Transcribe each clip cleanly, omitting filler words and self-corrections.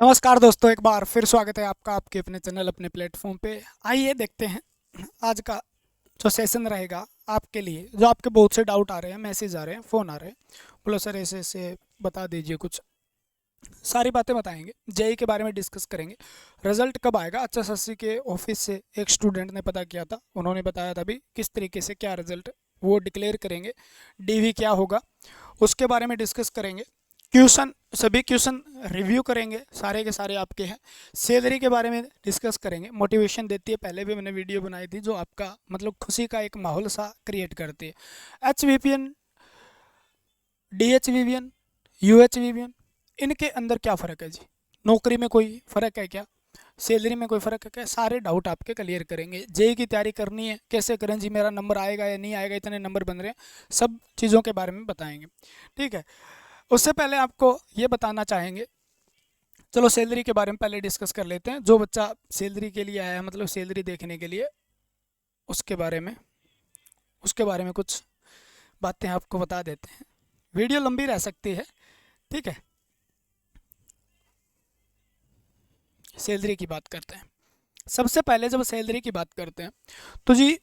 नमस्कार दोस्तों, एक बार फिर स्वागत है आपका आपके अपने चैनल अपने प्लेटफॉर्म पे। आइए देखते हैं आज का जो सेशन रहेगा आपके लिए। जो आपके बहुत से डाउट आ रहे हैं, मैसेज आ रहे हैं, फ़ोन आ रहे हैं, बोलो सर ऐसे ऐसे बता दीजिए कुछ। सारी बातें बताएंगे, जेई के बारे में डिस्कस करेंगे। रिजल्ट कब आएगा, एचएसएससी के ऑफिस से एक स्टूडेंट ने पता किया था, उन्होंने बताया था भी किस तरीके से क्या रिजल्ट वो डिक्लेयर करेंगे। डीवी क्या होगा उसके बारे में डिस्कस करेंगे। क्वेश्चन, सभी क्वेश्चन रिव्यू करेंगे, सारे के सारे आपके हैं। सैलरी के बारे में डिस्कस करेंगे। मोटिवेशन देती है, पहले भी मैंने वीडियो बनाई थी, जो आपका मतलब खुशी का एक माहौल सा क्रिएट करती है। H V P N, D H V P N, U H V P N, इनके अंदर क्या फ़र्क है जी? नौकरी में कोई फ़र्क है क्या? सैलरी में कोई फ़र्क है क्या? सारे डाउट आपके क्लियर करेंगे। जेई की तैयारी करनी है, कैसे करें जी? मेरा नंबर आएगा या नहीं आएगा, इतने नंबर बन रहे हैं, सब चीज़ों के बारे में बताएंगे। ठीक है। उससे पहले आपको ये बताना चाहेंगे, चलो सैलरी के बारे में पहले डिस्कस कर लेते हैं। जो बच्चा सैलरी के लिए आया है, मतलब सैलरी देखने के लिए, उसके बारे में कुछ बातें आपको बता देते हैं। वीडियो लंबी रह सकती है, ठीक है। सैलरी की बात करते हैं। सबसे पहले जब सैलरी की बात करते हैं तो जी,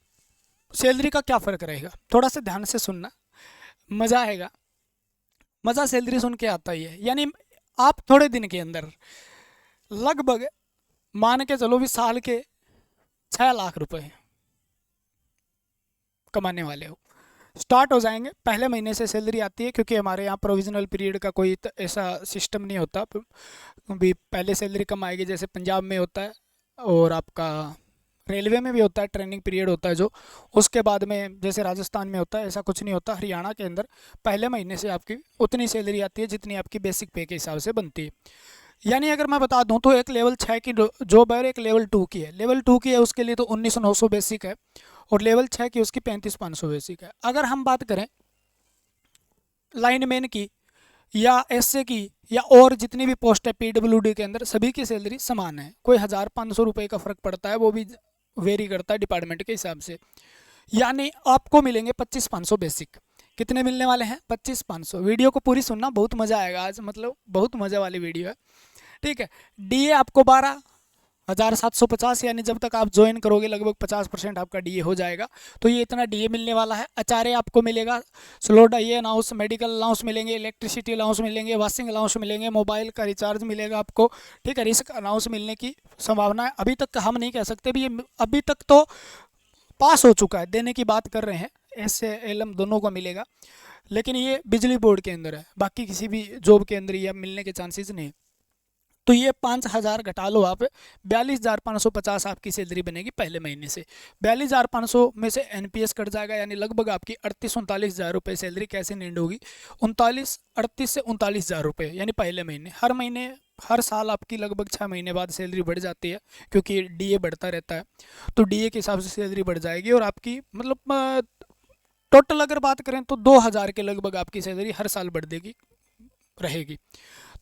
सैलरी का क्या फ़र्क रहेगा, थोड़ा सा ध्यान से सुनना, मज़ा आएगा। मज़ा सैलरी सुन के आता ही है, यानी आप थोड़े दिन के अंदर लगभग मान के चलो भी साल के 6 लाख रुपए कमाने वाले हो, स्टार्ट हो जाएंगे। पहले महीने से सैलरी आती है, क्योंकि हमारे यहाँ प्रोविजनल पीरियड का कोई ऐसा सिस्टम नहीं होता। भी पहले सैलरी कम आएगी, जैसे पंजाब में होता है और आपका रेलवे में भी होता है, ट्रेनिंग पीरियड होता है जो। उसके बाद में जैसे राजस्थान में होता है, ऐसा कुछ नहीं होता। हरियाणा के अंदर पहले महीने से आपकी उतनी सैलरी आती है जितनी आपकी बेसिक पे के हिसाब से बनती है। यानी अगर मैं बता दूं तो एक लेवल 6 की जॉब है और एक लेवल 2 की है। लेवल 2 की है उसके लिए तो 19,900 बेसिक है, और लेवल 6 की उसकी 35,500 बेसिक है। अगर हम बात करें लाइनमैन की या एसए की या और जितनी भी पोस्ट है पीडब्ल्यूडी के अंदर, सभी की सैलरी समान है। कोई 1,500 रुपये का फ़र्क पड़ता है, वो भी वेरी करता है डिपार्टमेंट के हिसाब से। यानी आपको मिलेंगे 25,500 बेसिक। कितने मिलने वाले हैं? 25,500। वीडियो को पूरी सुनना, बहुत मज़ा आएगा आज, मतलब बहुत मज़े वाली वीडियो है, ठीक है। डीए आपको 12,750, यानी जब तक आप ज्वाइन करोगे लगभग 50% आपका डीए हो जाएगा। तो ये इतना डीए मिलने वाला है। अचारे आपको मिलेगा, स्लोडा ये अलाउंस, मेडिकल अलाउंस मिलेंगे, इलेक्ट्रिसिटी अलाउंस मिलेंगे, वाशिंग अलाउंस मिलेंगे, मोबाइल का रिचार्ज मिलेगा आपको, ठीक है। रिस्क अलाउंस मिलने की संभावना है। अभी तक हम नहीं कह सकते भी, ये अभी तक तो पास हो चुका है, देने की बात कर रहे हैं। एस एल एम दोनों को मिलेगा, लेकिन ये बिजली बोर्ड के अंदर है, बाकी किसी भी जॉब के अंदर ये मिलने के चांसेस नहीं। तो ये 5,000 घटा लो आप, 42,550 आपकी सैलरी बनेगी पहले महीने से। 42,500 में से एनपीएस कट जाएगा, यानी लगभग आपकी 38-39 हज़ार रुपये सैलरी कैसे नीड होगी? 38 से 39 हज़ार रुपये, यानी पहले महीने। हर महीने हर साल आपकी लगभग 6 महीने बाद सैलरी बढ़ जाती है, क्योंकि डीए बढ़ता रहता है। तो डीए के हिसाब से सैलरी बढ़ जाएगी, और आपकी मतलब टोटल अगर बात करें तो 2,000 के लगभग आपकी सैलरी हर साल बढ़ देगी, रहेगी।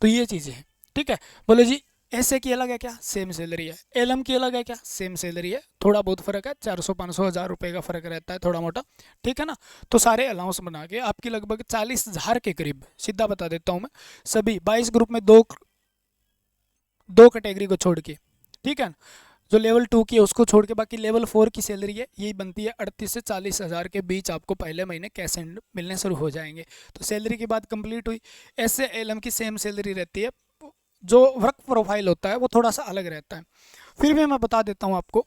तो ये चीज़ें हैं, ठीक है। बोले जी, एसए की अलग है क्या? सेम सैलरी है। एलएम की अलग है क्या? सेम सैलरी है। थोड़ा बहुत फ़र्क है, 400-500 हज़ार रुपये का फ़र्क रहता है, थोड़ा मोटा, ठीक है ना। तो सारे अलाउंस बना के आपकी लगभग 40,000 के करीब, सीधा बता देता हूँ मैं, सभी 22 ग्रुप में दो दो कैटेगरी को छोड़ के, ठीक है। जो लेवल 2 की है उसको छोड़ के, बाकी लेवल 4 की सैलरी है, यही बनती है 38 से 40 हज़ार के बीच। आपको पहले महीने कैश एंड मिलने शुरू हो जाएंगे। तो सैलरी की बात कंप्लीट हुई। एस एल एम की सेम सैलरी रहती है, जो वर्क प्रोफाइल होता है वो थोड़ा सा अलग रहता है। फिर भी मैं बता देता हूँ आपको,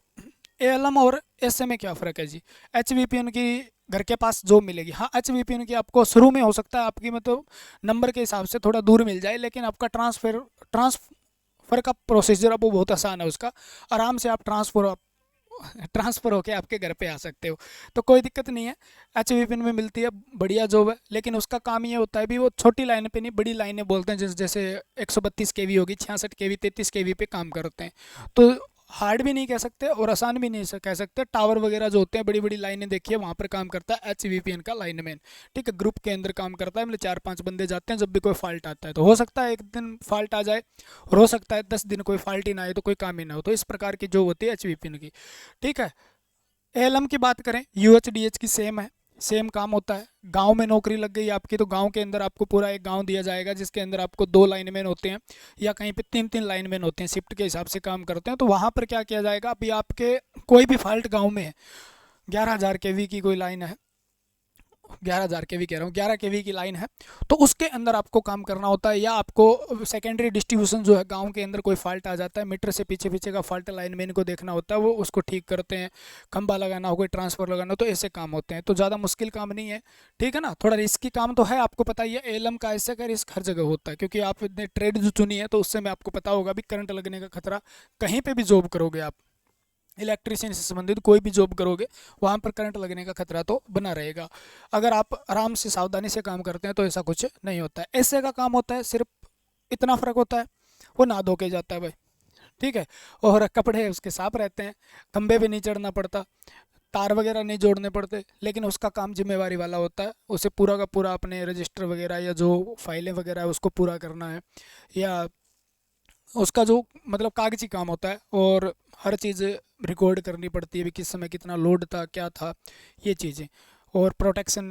ए एल एम और एस ए में क्या फ़र्क है जी। एच वी पी एन की घर के पास जॉब मिलेगी, हाँ। एच वी पी एन की आपको शुरू में हो सकता है आपकी मतलब नंबर के हिसाब से थोड़ा दूर मिल जाए, लेकिन आपका ट्रांसफ़र का प्रोसीजर अब वो बहुत आसान है उसका। आराम से आप ट्रांसफ़र होके आपके घर पे आ सकते हो, तो कोई दिक्कत नहीं है। एच वी पी में मिलती है, बढ़िया जॉब है। लेकिन उसका काम ये होता है भी, वो छोटी लाइन पे नहीं, बड़ी लाइनें बोलते हैं, जैसे 132 केवी होगी, 66 केवी, 33 केवी पे काम करते हैं। तो हार्ड भी नहीं कह सकते और आसान भी नहीं कह सकते। टावर वगैरह जो होते हैं, बड़ी बड़ी लाइनें देखिए, वहाँ पर काम करता है एच वी पी एन का लाइनमैन, ठीक है। ग्रुप के अंदर काम करता है, मतलब 4-5 बंदे जाते हैं। जब भी कोई फॉल्ट आता है, तो हो सकता है एक दिन फॉल्ट आ जाए, और हो सकता है 10 दिन कोई फॉल्ट ही ना आए, तो कोई काम ही ना हो। तो इस प्रकार की जो होती है एच वी पी एन की, ठीक है। एल एम की बात करें, यू एच डी एच की सेम है। सेम काम होता है। गांव में नौकरी लग गई आपकी, तो गांव के अंदर आपको पूरा एक गांव दिया जाएगा जिसके अंदर आपको 2 लाइनमैन होते हैं या कहीं पे 3-3 लाइनमैन होते हैं, शिफ्ट के हिसाब से काम करते हैं। तो वहाँ पर क्या किया जाएगा, अभी आपके कोई भी फॉल्ट गाँव में है, 11,000 केवी की कोई लाइन है, 11,000 केवी कह रहा हूँ, 11 केवी की लाइन है, तो उसके अंदर आपको काम करना होता है। या आपको सेकेंडरी डिस्ट्रीब्यूशन जो है गांव के अंदर कोई फॉल्ट आ जाता है, मीटर से पीछे पीछे का फॉल्ट लाइनमैन को देखना होता है, वो उसको ठीक करते हैं। खंबा लगाना हो, कोई ट्रांसफर लगाना हो, तो ऐसे काम होते हैं। तो ज़्यादा मुश्किल काम नहीं है, ठीक है ना। थोड़ा रिस्की काम तो है, आपको पता ही है एलएम का ऐसे का रिस्क हर जगह होता है, क्योंकि आपने ट्रेड जो चुनी है तो उससे में आपको पता होगा भी करंट लगने का खतरा, कहीं पर भी जॉब करोगे आप, इलेक्ट्रिशियन से संबंधित कोई भी जॉब करोगे वहाँ पर करंट लगने का खतरा तो बना रहेगा। अगर आप आराम से सावधानी से काम करते हैं तो ऐसा कुछ नहीं होता है। ऐसे का काम होता है, सिर्फ इतना फ़र्क होता है, वो नहा धो के जाता है भाई, ठीक है, और कपड़े उसके साफ रहते हैं, खंबे पे नहीं चढ़ना पड़ता, तार वगैरह नहीं जोड़ने पड़ते, लेकिन उसका काम जिम्मेवारी वाला होता है। उसे पूरा का पूरा अपने रजिस्टर वगैरह या जो फाइलें वगैरह है उसको पूरा करना है, या उसका जो मतलब कागजी काम होता है, और हर चीज़ रिकॉर्ड करनी पड़ती है भी किस समय कितना लोड था, क्या था, ये चीज़ें। और प्रोटेक्शन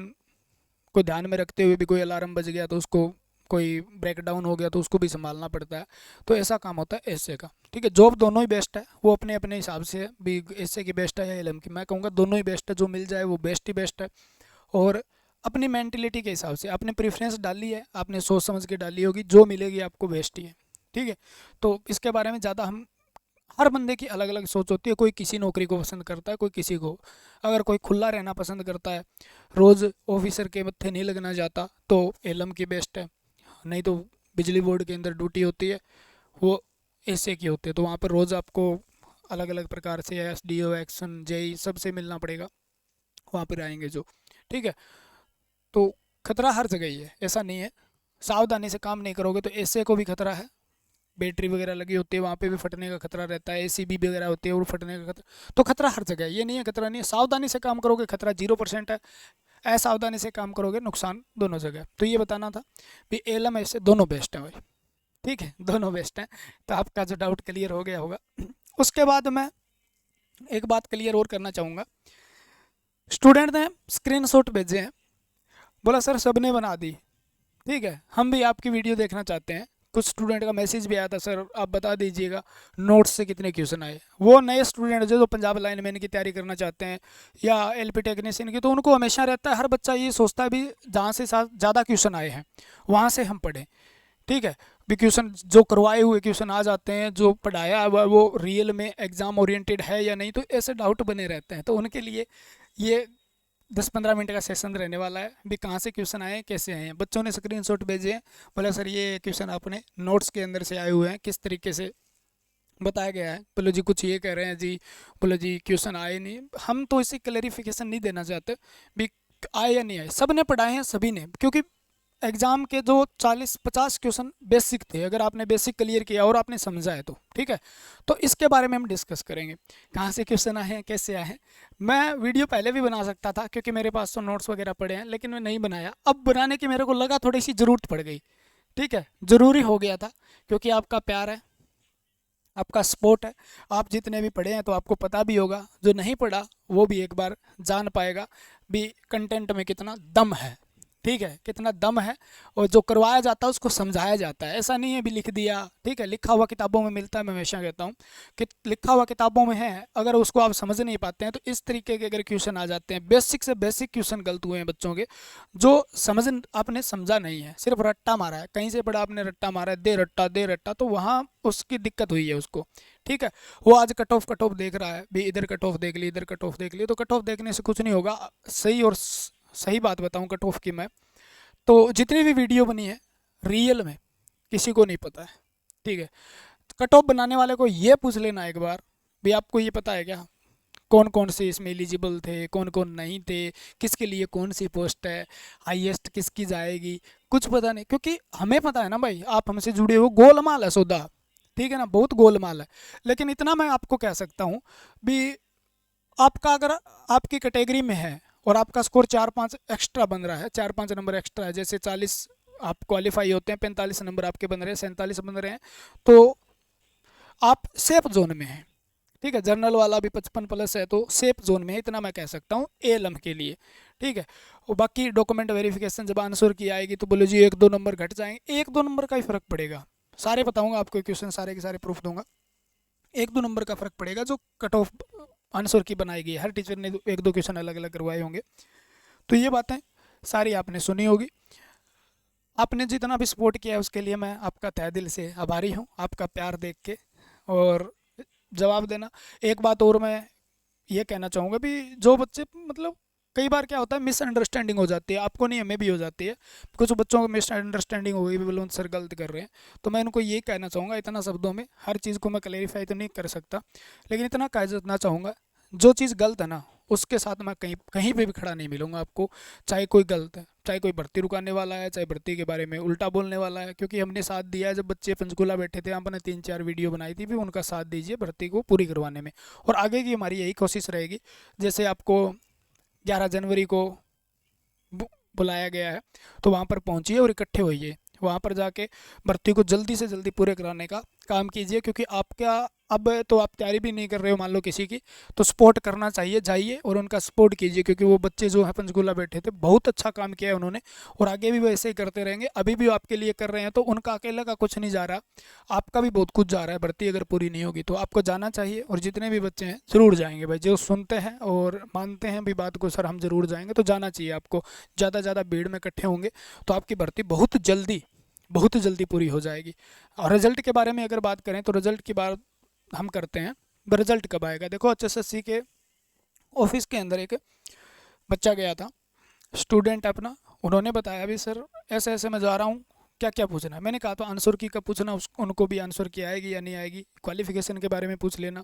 को ध्यान में रखते हुए भी कोई अलार्म बज गया तो उसको, कोई ब्रेक डाउन हो गया तो उसको भी संभालना पड़ता है। तो ऐसा काम होता है एसए का, ठीक है। जॉब दोनों ही बेस्ट है, वो अपने अपने हिसाब से है भी, एसए की बेस्ट है या एलएम की, मैं कहूँगा दोनों ही बेस्ट है, जो मिल जाए वो बेस्ट ही बेस्ट है। और अपनी मेंटेलिटी के हिसाब से आपने प्रेफरेंस डाली है, आपने सोच समझ के डाली होगी, जो मिलेगी आपको बेस्ट ही है, ठीक है। तो इसके बारे में ज़्यादा हम, हर बंदे की अलग अलग सोच होती है, कोई किसी नौकरी को पसंद करता है, कोई किसी को। अगर कोई खुला रहना पसंद करता है, रोज़ ऑफिसर के मत्थे नहीं लगना चाहता, तो एलएम की बेस्ट है। नहीं तो बिजली बोर्ड के अंदर ड्यूटी होती है, वो एसए की होती है, तो वहाँ पर रोज़ आपको अलग अलग प्रकार से एसडीओ, एक्शन, जेई सबसे मिलना पड़ेगा, वहाँ पर आएंगे जो, ठीक है। तो खतरा हर जगह ही है, ऐसा नहीं है। सावधानी से काम नहीं करोगे तो एसए को भी खतरा है, बैटरी वगैरह लगी होती है वहाँ पे भी फटने का खतरा रहता है, एसीबी वगैरह होती है और फटने का खतरा, तो खतरा हर जगह है, ये नहीं है खतरा नहीं है। सावधानी से काम करोगे खतरा 0% है, असावधानी से काम करोगे नुकसान दोनों जगह। तो ये बताना था भी एलएम ऐसे दोनों बेस्ट है भाई, ठीक है, दोनों बेस्ट हैं। तो आपका जो डाउट क्लियर हो गया होगा। उसके बाद मैं एक बात क्लियर और करना चाहूँगा। स्टूडेंट ने स्क्रीनशॉट भेजे हैं, बोला सर सबने बना दी, ठीक है, हम भी आपकी वीडियो देखना चाहते हैं। कुछ स्टूडेंट का मैसेज भी आया था, सर आप बता दीजिएगा नोट्स से कितने क्वेश्चन आए। वो नए स्टूडेंट जो पंजाब लाइनमैन की तैयारी करना चाहते हैं या एलपी टेक्नीशियन की, तो उनको हमेशा रहता है, हर बच्चा ये सोचता है भी जहाँ से ज़्यादा क्वेश्चन आए हैं वहाँ से हम पढ़ें, ठीक है। भी क्वेश्चन जो करवाए हुए क्वेश्चन आ जाते हैं, जो पढ़ाया हुआ वो रियल में एग्ज़ाम ओरिएंटेड है या नहीं, तो ऐसे डाउट बने रहते हैं। तो उनके लिए ये 10-15 मिनट का सेशन रहने वाला है भी, कहाँ से क्वेश्चन आए हैं, कैसे आए हैं। बच्चों ने स्क्रीनशॉट भेजे हैं, बोले सर ये क्वेश्चन आपने नोट्स के अंदर से आए हुए हैं, किस तरीके से बताया गया है। बोलो जी कुछ ये कह रहे हैं जी, बोलो जी क्वेश्चन आए नहीं। हम तो इसी क्लैरिफिकेशन नहीं देना चाहते भी आए या नहीं आए, सब ने पढ़ाए हैं सभी ने, क्योंकि एग्ज़ाम के जो 40-50 क्वेश्चन बेसिक थे, अगर आपने बेसिक क्लियर किया और आपने समझा है तो ठीक है। तो इसके बारे में हम डिस्कस करेंगे, कहाँ से क्वेश्चन आए हैं, कैसे आए हैं। मैं वीडियो पहले भी बना सकता था क्योंकि मेरे पास तो नोट्स वगैरह पड़े हैं, लेकिन मैं नहीं बनाया। अब बनाने की मेरे को लगा थोड़ी सी ज़रूरत पड़ गई, ठीक है, ज़रूरी हो गया था, क्योंकि आपका प्यार है, आपका सपोर्ट है। आप जितने भी पढ़े हैं तो आपको पता भी होगा, जो नहीं पढ़ा वो भी एक बार जान पाएगा भी कंटेंट में कितना दम है, ठीक है, कितना दम है। और जो करवाया जाता है उसको समझाया जाता है, ऐसा नहीं है भी लिख दिया, ठीक है। लिखा हुआ किताबों में मिलता है, मैं हमेशा कहता हूँ कि लिखा हुआ किताबों में है, अगर उसको आप समझ नहीं पाते हैं तो इस तरीके के अगर क्वेश्चन आ जाते हैं, बेसिक से बेसिक क्वेश्चन गलत हुए हैं बच्चों के, जो समझ आपने समझा नहीं है, सिर्फ रट्टा मारा है, कहीं से पढ़ा आपने रट्टा मारा है, दे रट्टा, तो वहाँ उसकी दिक्कत हुई है उसको, ठीक है। वो आज कट ऑफ देख रहा है भी, इधर कट ऑफ देख ली, इधर कट ऑफ देख ली, तो कट ऑफ देखने से कुछ नहीं होगा। सही और सही बात बताऊं कट ऑफ की मैं, तो जितनी भी वीडियो बनी है रियल में किसी को नहीं पता है, ठीक है। कट ऑफ बनाने वाले को ये पूछ लेना एक बार भी, आपको ये पता है क्या कौन कौन से इसमें एलिजिबल थे, कौन कौन नहीं थे, किसके लिए कौन सी पोस्ट है, हाईएस्ट किसकी जाएगी, कुछ पता नहीं। क्योंकि हमें पता है ना भाई, आप हमसे जुड़े हो, गोलमाल है सौदा, ठीक है ना, बहुत गोलमाल है। लेकिन इतना मैं आपको कह सकता हूँ भी, आपका अगर आपकी कैटेगरी में है और आपका स्कोर 4-5 एक्स्ट्रा बन रहा है, 4-5 नंबर एक्स्ट्रा है, जैसे 40 आप क्वालिफाई होते हैं, 45 नंबर आपके बन रहे हैं, 47 बन रहे हैं, तो आप सेफ जोन में हैं, ठीक है। जर्नल वाला भी 55 प्लस है तो सेफ जोन में है, इतना मैं कह सकता हूँ एलएम के लिए, ठीक है। और बाकी डॉक्यूमेंट वेरिफिकेशन जब आंसर की आएगी तो बोलो जी 1-2 नंबर घट जाएंगे, 1-2 नंबर का ही फ़र्क पड़ेगा। सारे बताऊंगा आपको क्वेश्चन, सारे के सारे प्रूफ दूंगा। 1-2 नंबर का फ़र्क पड़ेगा जो कट ऑफ आंसर की बनाई गई है। हर टीचर ने 1-2 क्वेश्चन अलग अलग करवाए होंगे। तो ये बातें सारी आपने सुनी होगी। आपने जितना भी सपोर्ट किया है उसके लिए मैं आपका तहे दिल से आभारी हूँ, आपका प्यार देख के और जवाब देना। एक बात और मैं ये कहना चाहूँगा भी, जो बच्चे मतलब कई बार क्या होता है मिसअंडरस्टैंडिंग हो जाती है, आपको नहीं हमें भी हो जाती है, कुछ बच्चों को मिसअंडरस्टैंडिंग हो गई भी बोलो सर गलत कर रहे हैं। तो मैं उनको ये कहना चाहूँगा, इतना शब्दों में हर चीज़ को मैं क्लेरिफाई तो नहीं कर सकता, लेकिन इतना कह देना चाहूँगा जो चीज़ गलत है ना उसके साथ मैं कहीं कहीं पे भी खड़ा नहीं मिलूंगा आपको। चाहे कोई गलत है, चाहे कोई भर्ती रुकाने वाला है, चाहे भर्ती के बारे में उल्टा बोलने वाला है, क्योंकि हमने साथ दिया है। जब बच्चे पंचकूला बैठे थे आपने 3-4 वीडियो बनाई थी, भी उनका साथ दीजिए भर्ती को पूरी करवाने में। और आगे की हमारी यही कोशिश रहेगी। जैसे आपको 11 जनवरी को बुलाया गया है तो वहाँ पर पहुँचिए और इकट्ठे होइए, वहाँ पर जाके भर्ती को जल्दी से जल्दी पूरे कराने का काम कीजिए। क्योंकि आपका अब तो आप तैयारी भी नहीं कर रहे हो मान लो किसी की, तो सपोर्ट करना चाहिए, जाइए और उनका सपोर्ट कीजिए। क्योंकि वो बच्चे जो हैं पंचकूला बैठे थे बहुत अच्छा काम किया है उन्होंने, और आगे भी वो ऐसे ही करते रहेंगे। अभी भी वो आपके लिए कर रहे हैं, तो उनका अकेले का कुछ नहीं जा रहा, आपका भी बहुत कुछ जा रहा है। भर्ती अगर पूरी नहीं होगी तो आपको जाना चाहिए, और जितने भी बच्चे हैं ज़रूर जाएंगे भाई, जो सुनते हैं और मानते हैं भी बात को सर हम ज़रूर जाएंगे, तो जाना चाहिए आपको। ज़्यादा से ज़्यादा भीड़ में इकट्ठे होंगे तो आपकी भर्ती बहुत जल्दी पूरी हो जाएगी। और रिजल्ट के बारे में अगर बात करें तो रिजल्ट की बात हम करते हैं, रिजल्ट कब आएगा। देखो HSSC के ऑफिस के अंदर एक बच्चा गया था, स्टूडेंट अपना, उन्होंने बताया भी सर ऐसे ऐसे मैं जा रहा हूँ, क्या क्या पूछना है। मैंने कहा तो आंसर की का पूछना, उनको भी आंसर की आएगी या नहीं आएगी, क्वालिफिकेशन के बारे में पूछ लेना,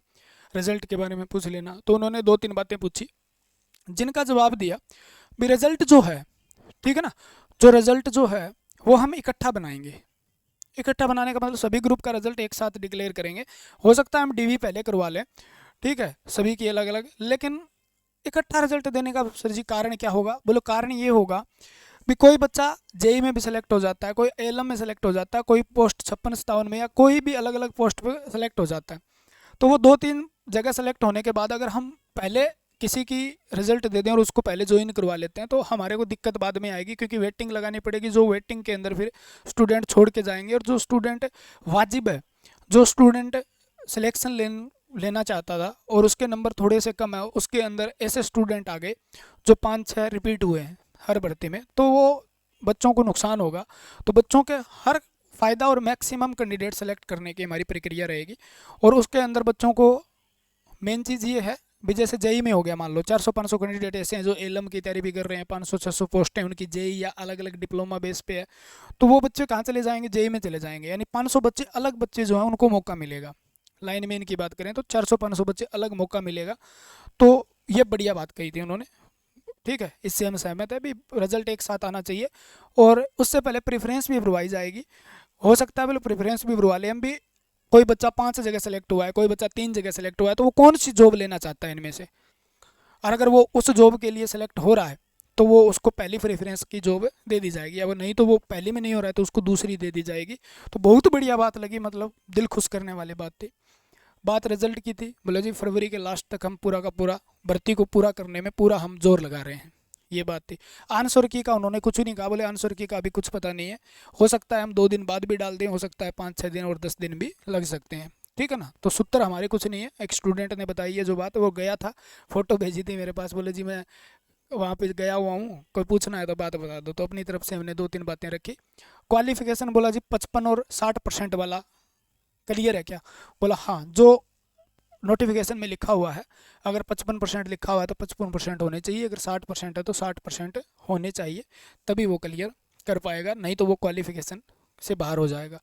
रिजल्ट के बारे में पूछ लेना। तो उन्होंने 2-3 बातें पूछी जिनका जवाब दिया भी रिजल्ट जो है, ठीक है ना, जो रिजल्ट जो है वो हम इकट्ठा बनाएंगे। इकट्ठा बनाने का मतलब सभी ग्रुप का रिजल्ट एक साथ डिक्लेयर करेंगे। हो सकता है हम डीवी पहले करवा लें, ठीक है, सभी की अलग अलग, लेकिन इकट्ठा रिजल्ट देने का सर जी कारण क्या होगा। बोलो कारण ये होगा भी कोई बच्चा जेई में भी सिलेक्ट हो जाता है, कोई एलएम में सिलेक्ट हो जाता है, कोई पोस्ट 56-57 में, या कोई भी अलग अलग पोस्ट पर सिलेक्ट हो जाता है। तो वो 2-3 जगह सेलेक्ट होने के बाद अगर हम पहले किसी की रिजल्ट दे दें और उसको पहले ज्वाइन करवा लेते हैं तो हमारे को दिक्कत बाद में आएगी, क्योंकि वेटिंग लगानी पड़ेगी। जो वेटिंग के अंदर फिर स्टूडेंट छोड़ के जाएंगे, और जो स्टूडेंट वाजिब है, जो स्टूडेंट सिलेक्शन लेना चाहता था और उसके नंबर थोड़े से कम है, उसके अंदर ऐसे स्टूडेंट आ गए जो 5-6 रिपीट हुए हैं हर भर्ती में, तो वो बच्चों को नुकसान होगा। तो बच्चों के हर फ़ायदा और मैक्सिमम कैंडिडेट सेलेक्ट करने की हमारी प्रक्रिया रहेगी। और उसके अंदर बच्चों को मेन चीज़ ये है भी, जैसे जेई में हो गया, मान लो 400-500 कैंडिडेट ऐसे हैं जो एलएम की तैयारी भी कर रहे हैं, 500-600 पोस्टें उनकी जेई या अलग अलग डिप्लोमा बेस पे है, तो वो बच्चे कहाँ चले जाएंगे, जेई में चले जाएंगे। यानी 500 बच्चे अलग बच्चे जो हैं उनको मौका मिलेगा। लाइन में की बात करें तो 400-500 बच्चे अलग मौका मिलेगा। तो ये बढ़िया बात कही थी उन्होंने, ठीक है, इससे हम सहमत है भी रिजल्ट एक साथ आना चाहिए। और उससे पहले प्रेफरेंस भी भरवाई जाएगी। हो सकता है बोले प्रेफरेंस भी भरवा लें हम भी, कोई बच्चा 5 जगह सेलेक्ट हुआ है, कोई बच्चा 3 जगह सेलेक्ट हुआ है, तो वो कौन सी जॉब लेना चाहता है इनमें से, और अगर वो उस जॉब के लिए सेलेक्ट हो रहा है तो वो उसको पहली प्रेफरेंस की जॉब दे दी जाएगी। अगर नहीं तो वो पहली में नहीं हो रहा है तो उसको दूसरी दे दी जाएगी। तो बहुत बढ़िया बात लगी, मतलब दिल खुश करने वाली बात थी। बात रिजल्ट की थी, बोला जी फरवरी के लास्ट तक हम पूरा का पूरा भर्ती को पूरा करने में पूरा हम जोर लगा रहे हैं, ये बात थी। आंसर की का उन्होंने कुछ नहीं कहा, बोले आंसर की का अभी कुछ पता नहीं है, हो सकता है हम 2 दिन बाद भी डाल दें, हो सकता है 5-6 दिन और 10 दिन भी लग सकते हैं, ठीक है ना। तो सूत्र हमारे कुछ नहीं है। एक स्टूडेंट ने बताई है जो बात, वो गया था, फोटो भेजी थी मेरे पास, बोले जी मैं वहाँ पे गया हुआ हूँ, कोई पूछना है तो बात बता दो। तो अपनी तरफ से हमने 2-3 बातें रखी। क्वालिफिकेशन बोला जी 55 और 60% वाला क्लियर है क्या, बोला हाँ, जो नोटिफिकेशन में लिखा हुआ है अगर 55% लिखा हुआ है तो 55% होने चाहिए, अगर 60% है तो 60% होने चाहिए, तभी वो क्लियर कर पाएगा, नहीं तो वो क्वालिफिकेशन से बाहर हो जाएगा।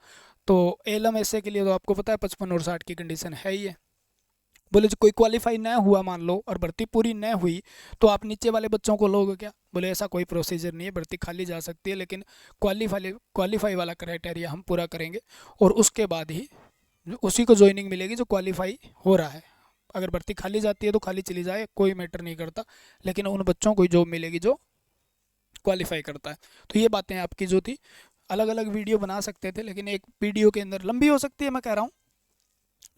तो एलएम ऐसे के लिए तो आपको पता है 55 और 60 की कंडीशन है ही है। बोले जो कोई क्वालिफाई न हुआ मान लो और भर्ती पूरी न हुई तो आप नीचे वाले बच्चों को लोगे क्या, बोले ऐसा कोई प्रोसीजर नहीं है, भर्ती खाली जा सकती है, लेकिन क्वालिफाई वाला क्राइटेरिया हम पूरा करेंगे और उसके बाद ही उसी को ज्वाइनिंग मिलेगी जो क्वालिफाई हो रहा है। अगर भर्ती खाली जाती है तो खाली चली जाए, कोई मैटर नहीं करता, लेकिन उन बच्चों को जॉब मिलेगी जो क्वालिफाई करता है। तो ये बातें आपकी जो थी, अलग अलग वीडियो बना सकते थे, लेकिन एक वीडियो के अंदर लंबी हो सकती है मैं कह रहा हूँ,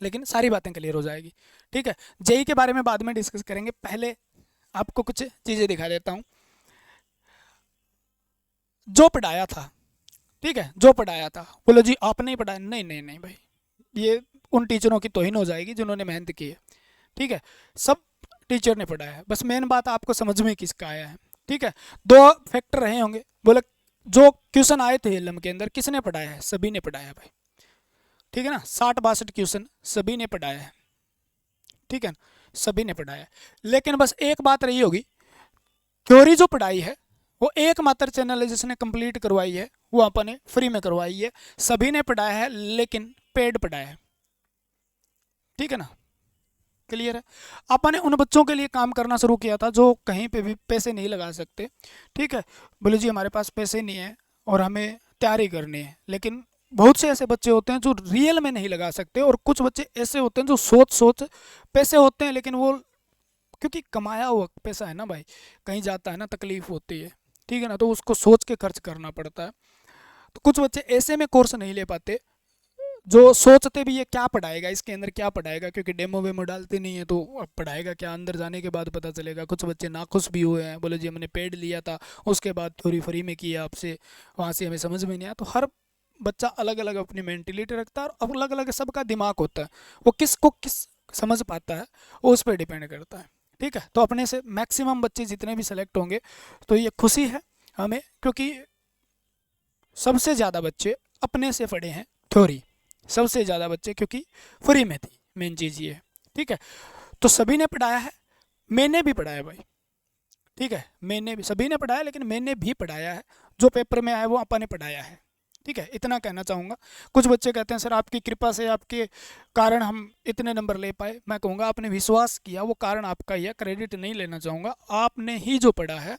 लेकिन सारी बातें क्लियर हो जाएगी, ठीक है। जेई के बारे में बाद में डिस्कस करेंगे, पहले आपको कुछ चीज़ें दिखा देता हूँ। जो पढ़ाया था, ठीक है, जो पढ़ाया था, बोलो जी आपने ही पढ़ाया, नहीं नहीं नहीं भाई, ये उन टीचरों की तौहीन हो जाएगी जिन्होंने मेहनत की है, ठीक है। सब टीचर ने पढ़ाया है, बस मेन बात आपको समझ में किसका आया है, ठीक है। दो फैक्टर रहे होंगे, बोले जो क्वेश्चन आए थे इल्म के अंदर किसने पढ़ाया है, सभी ने पढ़ाया है भाई, ठीक है ना। 60-62 क्वेश्चन सभी ने पढ़ाया है, ठीक है, सभी ने पढ़ाया है। लेकिन बस एक बात रही होगी, थ्योरी जो पढ़ाई है वो एकमात्र चैनल है जिसने कंप्लीट करवाई है, वो अपने फ्री में करवाई है, सभी ने पढ़ाया है लेकिन पेड पढ़ाया है, ठीक है ना, क्लियर है। अपने उन बच्चों के लिए काम करना शुरू किया था जो कहीं पे भी पैसे नहीं लगा सकते, ठीक है। बोले जी हमारे पास पैसे नहीं है और हमें तैयारी करनी है, लेकिन बहुत से ऐसे बच्चे होते हैं जो रियल में नहीं लगा सकते, और कुछ बच्चे ऐसे होते हैं जो सोच सोच पैसे होते हैं, लेकिन वो क्योंकि कमाया हुआ पैसा है ना भाई, कहीं जाता है ना तकलीफ होती है, ठीक है ना, तो उसको सोच के खर्च करना पड़ता है। तो कुछ बच्चे ऐसे में कोर्स नहीं ले पाते जो सोचते भी ये क्या पढ़ाएगा, इसके अंदर क्या पढ़ाएगा, क्योंकि डेमो वेमो डालते नहीं है, तो अब पढ़ाएगा क्या, अंदर जाने के बाद पता चलेगा। कुछ बच्चे नाखुश भी हुए हैं, बोले जी हमने पेड लिया था, उसके बाद थ्योरी फ्री में किया आपसे, वहाँ से हमें समझ में नहीं आया। तो हर बच्चा अलग अलग अपनी मेंटेलिटी रखता है और अलग अलग सबका दिमाग होता है, वो किसको किस समझ पाता है वो उस पर डिपेंड करता है, ठीक है। तो अपने से मैक्सिमम बच्चे जितने भी सेलेक्ट होंगे तो ये खुशी है हमें, क्योंकि सबसे ज़्यादा बच्चे अपने से पढ़े हैं थ्योरी, सबसे ज़्यादा बच्चे, क्योंकि फ्री में थी, मेन चीज़ ये है, ठीक है। तो सभी ने पढ़ाया है, मैंने भी पढ़ाया भाई, ठीक है, मैंने भी, सभी ने पढ़ाया लेकिन मैंने भी पढ़ाया है, जो पेपर में आया वो अपन ने पढ़ाया है, ठीक है, इतना कहना चाहूँगा। कुछ बच्चे कहते हैं सर आपकी कृपा से, आपके कारण हम इतने नंबर ले पाए, मैं कहूँगा आपने विश्वास किया, वो कारण आपका ही है, क्रेडिट नहीं लेना चाहूँगा, आपने ही जो पढ़ा है,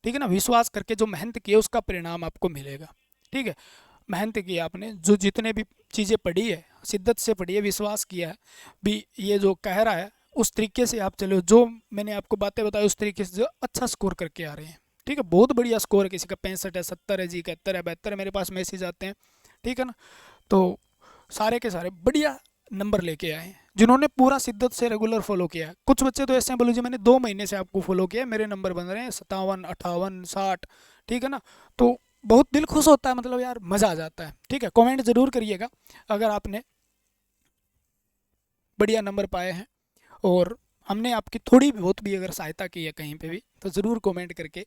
ठीक है ना, विश्वास करके जो मेहनत की है उसका परिणाम आपको मिलेगा, ठीक है। मेहनत की आपने, जो जितने भी चीज़ें पढ़ी है, शिद्दत से पढ़ी है, विश्वास किया है भी, ये जो कह रहा है उस तरीके से आप चलो, जो मैंने आपको बातें बताई उस तरीके से, जो अच्छा स्कोर करके आ रहे हैं, ठीक है। बहुत बढ़िया स्कोर है, किसी का 65 है, 70 है जी, 71 है, 72 है, मेरे पास मैसेज आते हैं, ठीक है ना। तो सारे के सारे बढ़िया नंबर लेके आए हैं जिन्होंने पूरा शिद्दत से रेगुलर फॉलो किया है। कुछ बच्चे तो ऐसे हैं, बोलो जी मैंने 2 महीने से आपको फॉलो किया है, मेरे नंबर बन रहे हैं 57, 58, 60, ठीक है ना। तो बहुत दिल खुश होता है, मतलब यार मज़ा आ जाता है, ठीक है। कमेंट ज़रूर करिएगा अगर आपने बढ़िया नंबर पाए हैं और हमने आपकी थोड़ी बहुत भी अगर सहायता की है कहीं पे भी, तो ज़रूर कमेंट करके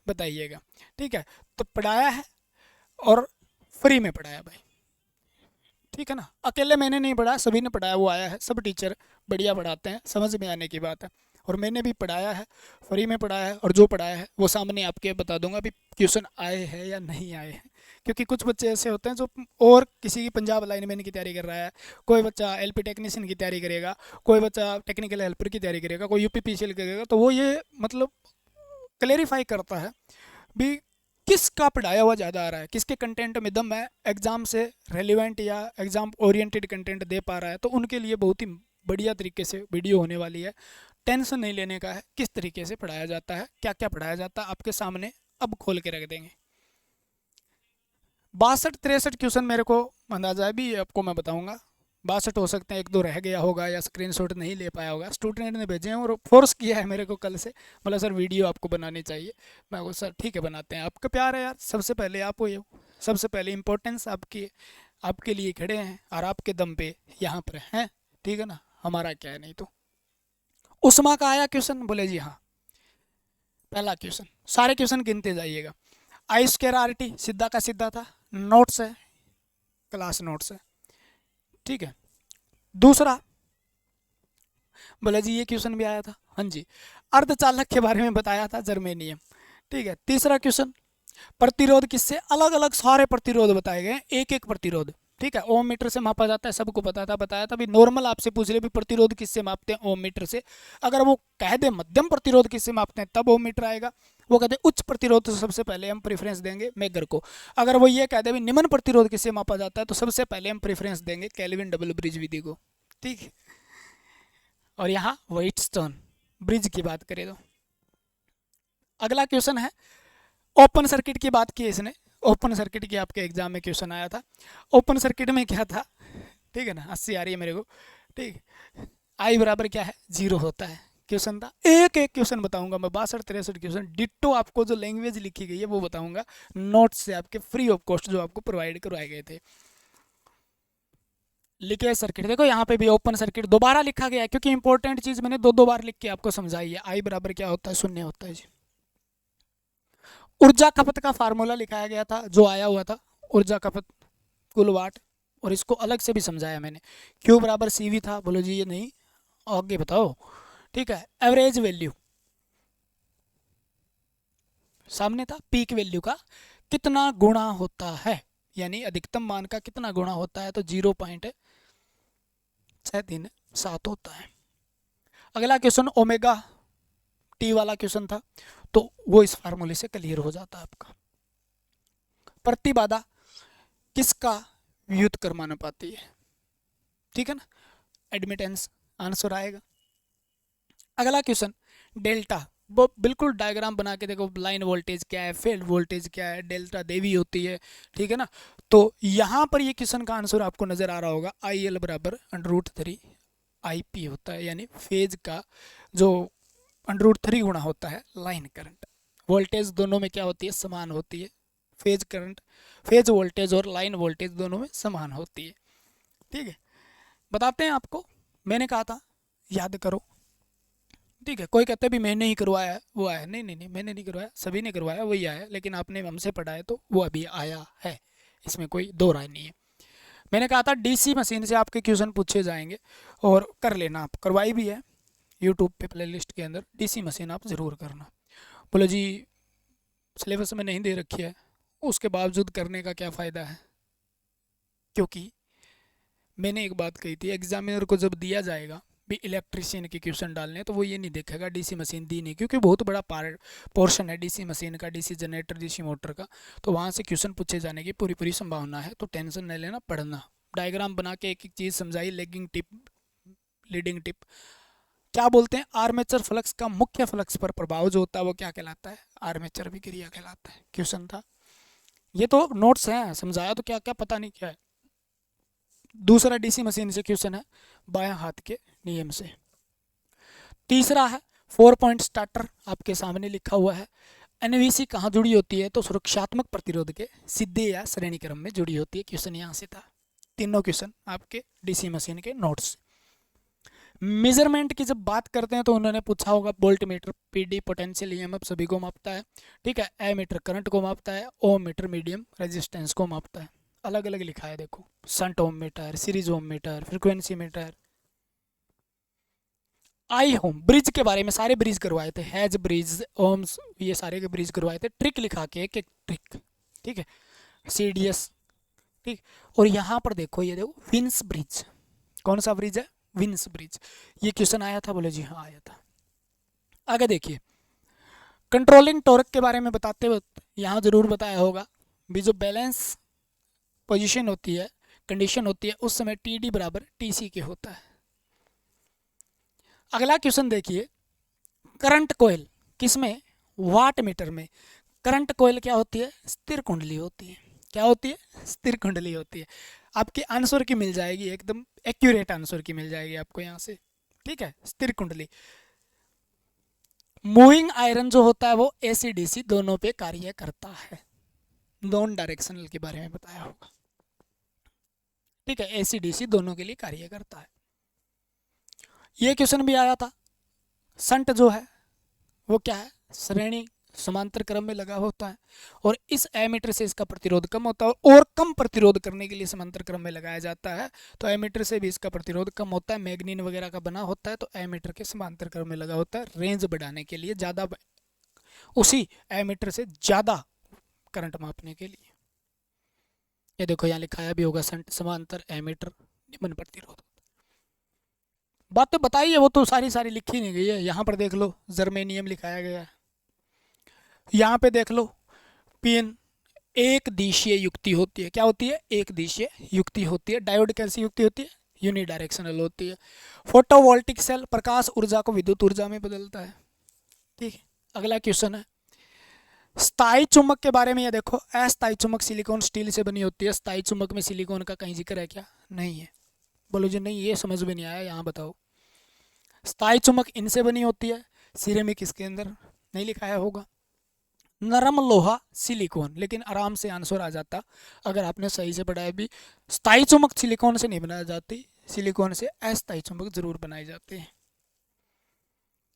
बताइएगा, ठीक है। तो पढ़ाया है और फ्री में पढ़ाया भाई, ठीक है ना, अकेले मैंने नहीं पढ़ाया, सभी ने पढ़ाया, वो आया है, सब टीचर बढ़िया पढ़ाते हैं, समझ में आने की बात है। और मैंने भी पढ़ाया है, फ्री में पढ़ाया है, और जो पढ़ाया है वो सामने आपके बता दूंगा भी क्वेश्चन आए हैं या नहीं आए हैं, क्योंकि कुछ बच्चे ऐसे होते हैं जो और किसी की पंजाब लाइनमैन की तैयारी कर रहा है, कोई बच्चा एलपी टेक्नीशियन की तैयारी करेगा, कोई बच्चा टेक्निकल हेल्पर की तैयारी करेगा, कोई यूपीपीसीएल करेगा, तो वो ये मतलब क्लेरिफाई करता है भी किसका पढ़ाया हुआ ज़्यादा आ रहा है, किसके कंटेंट में दम है, एग्ज़ाम से रेलिवेंट या एग्ज़ाम ओरिएंटेड कंटेंट दे पा रहा है। तो उनके लिए बहुत ही बढ़िया तरीके से वीडियो होने वाली है, टेंशन नहीं लेने का है, किस तरीके से पढ़ाया जाता है, क्या क्या पढ़ाया जाता है, आपके सामने अब खोल के रख देंगे। 62-63 क्वेश्चन मेरे को अंदाजा है भी, आपको मैं बताऊंगा, 62 हो सकते हैं, एक दो रह गया होगा या स्क्रीनशॉट नहीं ले पाया होगा, स्टूडेंट ने भेजे हैं और फोर्स किया है मेरे को कल से, बोला सर वीडियो आपको बनानी चाहिए। मैं बोला सर ठीक है बनाते हैं, आपका प्यार है यार, सबसे पहले आप हो, ये सबसे पहले इंपॉर्टेंस आपकी है, आपके लिए खड़े हैं और आपके दम पे यहाँ पर हैं, ठीक है ना, हमारा क्या है। नहीं तो उस्मा का आया क्वेश्चन, बोले जी हाँ, पहला क्वेश्चन, सारे क्वेश्चन गिनते जाइएगा। आई स्क्वायर आर टी सीधा का सीधा था, नोट्स है, क्लास नोट्स है, ठीक है। दूसरा बोला जी ये क्वेश्चन भी आया था, हाँ जी, अर्धचालक के बारे में बताया था, जर्मेनियम, ठीक है। तीसरा क्वेश्चन, प्रतिरोध किससे, अलग अलग सारे प्रतिरोध बताए गए, एक एक प्रतिरोध, ठीक है, ओम मीटर से मापा जाता है, सबको पता था, बताया था भी। नॉर्मल आपसे पूछ ले भी प्रतिरोध किससे मापते हैं, ओम मीटर से, अगर वो कह दे मध्यम प्रतिरोध किससे मापते हैं तब ओम मीटर आएगा, वो कहते उच्च प्रतिरोध तो सबसे पहले हम प्रेफरेंस देंगे मेगर को, अगर वो ये कहते भी निम्न प्रतिरोध किससे मापा जाता है तो सबसे पहले हम प्रेफरेंस देंगे केल्विन डबल ब्रिज विधि को, ठीक है। और यहाँ व्हाइटस्टोन ब्रिज की बात करें तो अगला क्वेश्चन है, ओपन सर्किट की बात की इसने, ओपन सर्किट की आपके एग्जाम में क्वेश्चन आया था। ओपन सर्किट में क्या था, ठीक है ना, 80 आ रही है मेरे को, ठीक, आई बराबर क्या है 0 होता है, क्वेश्चन था, एक एक क्वेश्चन बताऊंगा मैं, 62-63 क्वेश्चन डिट्टो, आपको जो लैंग्वेज लिखी गई है वो बताऊंगा, नोट्स से आपके फ्री ऑफ कॉस्ट जो आपको प्रोवाइड करवाए गए थे। लीकेज सर्किट देखो यहाँ पे भी ओपन सर्किट दोबारा लिखा गया है, क्योंकि इंपॉर्टेंट चीज मैंने दो दो बार लिख के आपको समझाई है। आई बराबर क्या होता है, शून्य होता है जी। ऊर्जा खपत का फार्मूला लिखाया गया था जो आया हुआ था, ऊर्जा खपत कुल वाट, और इसको अलग से भी समझाया मैंने। क्यू बराबर सी वी था, बोलो जी ये नहीं, आगे बताओ। ठीक है, एवरेज वैल्यू सामने था, पीक वैल्यू का कितना गुणा होता है, यानी अधिकतम मान का कितना गुणा होता है, तो 0.637 होता है। अगला क्वेश्चन ओमेगा टी वाला क्वेश्चन था, तो वो इस फार्मूले से क्लियर हो जाता है आपका। प्रतिबाधा किसका व्युत्क्रमानुपाती है, ठीक है ना, एडमिटेंस आंसर आएगा। अगला क्वेश्चन डेल्टा, वो बिल्कुल डायग्राम बना के देखो, लाइन वोल्टेज क्या है, फील्ड वोल्टेज क्या है, डेल्टा देवी होती है, ठीक है ना। तो यहाँ पर ये क्वेश्चन का आंसर आपको नजर आ रहा होगा, आई एल बराबर √3 IP होता है, यानी फेज का जो √3 गुणा होता है लाइन करंट। वोल्टेज दोनों में क्या होती है, समान होती है, फेज करंट, फेज वोल्टेज और लाइन वोल्टेज दोनों में समान होती है। ठीक है, बताते हैं आपको, मैंने कहा था याद करो। ठीक है, कोई कहते भी मैंने ही करवाया है वो आया, नहीं नहीं नहीं, मैंने नहीं करवाया, सभी ने करवाया वही आया, लेकिन आपने हमसे पढ़ा है तो वो अभी आया है, इसमें कोई दो राय नहीं है। मैंने कहा था डीसी मशीन से आपके क्वेश्चन पूछे जाएंगे, और कर लेना, आप करवाई भी है यूट्यूब पे प्लेलिस्ट के अंदर, डीसी मशीन आप ज़रूर करना। बोलो जी सिलेबस में नहीं दे रखी है, उसके बावजूद करने का क्या फ़ायदा है, क्योंकि मैंने एक बात कही थी, एग्जामिनर को जब दिया जाएगा भी इलेक्ट्रिशियन के क्वेश्चन डालने, तो वो ये नहीं देखेगा डीसी मशीन दी नहीं, क्योंकि बहुत बड़ा पोर्शन है डीसी मशीन का, डीसी जनरेटर, डीसी मोटर का, तो वहाँ से क्वेश्चन पूछे जाने की पूरी पूरी संभावना है। तो टेंशन नहीं लेना, पढ़ना, डायग्राम बना के एक एक चीज़ समझाई, लेगिंग टिप, लीडिंग टिप। क्या बोलते हैं, आर्मेचर फ्लक्स का मुख्य फ्लक्स पर प्रभाव जो होता है वो क्या कहलाता है, आर्मेचर अभिक्रिया कहलाता है। क्वेश्चन था, ये तो नोट्स हैं, समझाया तो क्या क्या पता नहीं क्या है। दूसरा डीसी मशीन से क्वेश्चन है बायां हाथ के नियम से। तीसरा है 4 पॉइंट स्टार्टर, आपके सामने लिखा हुआ है, एनवीसी कहाँ जुड़ी होती है, तो सुरक्षात्मक प्रतिरोध के सीधे या श्रेणी क्रम में जुड़ी होती है। क्वेश्चन यहाँ से था, तीनों क्वेश्चन आपके डीसी मशीन के नोट्स। मेजरमेंट की जब बात करते हैं तो उन्होंने पूछा होगा, volt meter PD potential EMF सभी को मापता है, ठीक है, ए मीटर करंट को मापता है, ओम मीटर मीडियम रेजिस्टेंस को मापता है। अलग अलग लिखा है देखो, shunt ohm meter, series ohm meter, frequency meter. आई होम ब्रिज के बारे में सारे ब्रिज करवाए थे, हैज ब्रिज, ओम्स, ये सारे के ब्रिज करवाए थे, ट्रिक लिखा के एक एक ट्रिक, ठीक है, सीडीएस, ठीक। और यहाँ पर देखो, ये देखो विंस ब्रिज, कौन सा ब्रिज है, विंस ब्रिज, ये क्वेश्चन आया था, बोले जी हाँ आया था। आगे देखिए, कंट्रोलिंग टॉर्क के बारे में बताते वक्त यहाँ जरूर बताया होगा भी, जो बैलेंस पोजीशन होती है, कंडीशन होती है, उस समय टी डी बराबर टी सी के होता है। अगला क्वेश्चन देखिए, करंट कोयल किसमें, वाट मीटर में। करंट कोयल क्या होती है, स्थिर कुंडली होती है, क्या होती है, स्थिर कुंडली होती है। आपके आंसर की मिल जाएगी, एकदम एक्यूरेट आंसर की मिल जाएगी आपको यहाँ से, ठीक है, स्थिर कुंडली। मूविंग आयरन जो होता है वो एसी डीसी दोनों पे कार्य करता है, नॉन डायरेक्शनल के बारे में बताया होगा, ठीक है, एसी डीसी दोनों के लिए कार्य करता है। ये क्वेश्चन भी आया था, संट जो है वो क्या है, श्रेणी समांतर क्रम में लगा होता है, और इस एमीटर से इसका प्रतिरोध कम होता है, और कम प्रतिरोध करने के लिए समांतर क्रम में लगाया जाता है, तो एमीटर से भी इसका प्रतिरोध कम होता है, मैग्नीन वगैरह का बना होता है, तो एमीटर के समांतर क्रम में लगा होता है, रेंज बढ़ाने के लिए, ज़्यादा उसी एमीटर से ज़्यादा करंट मापने के लिए। ये देखो यहाँ लिखाया भी होगा, संट समांतर एमीटर निम्न प्रतिरोध। बात तो बताइए, वो तो सारी सारी लिखी नहीं गई है, यहाँ पर देख लो जर्मेनियम लिखाया गया है, यहाँ पे देख लो पीएन एक दिशीय युक्ति होती है, क्या होती है, एक दिशीय युक्ति होती है। डायोड कैसी युक्ति होती है, यूनिडायरेक्शनल होती है। फोटोवोल्टिक सेल प्रकाश ऊर्जा को विद्युत ऊर्जा में बदलता है, ठीक है। अगला क्वेश्चन है स्थायी चुंबक के बारे में, ये देखो अस्थायी चुंबक सिलिकॉन स्टील से बनी होती है, स्थायी चुंबक में सिलिकॉन का कहीं जिक्र है क्या, नहीं है। बोलो जी नहीं, ये समझ में नहीं आया, यहाँ बताओ। स्थायी चुंबक इनसे बनी होती है, सिरेमिक इसके अंदर नहीं लिखाया होगा। नरम लोहा सिलिकॉन, लेकिन आराम से आंसर आ जाता अगर आपने सही से पढ़ा है भी। स्थायी चुंबक सिलिकॉन से नहीं बनाई जाती, सिलिकॉन से अस्थायी चुंबक जरूर बनाए जाते हैं।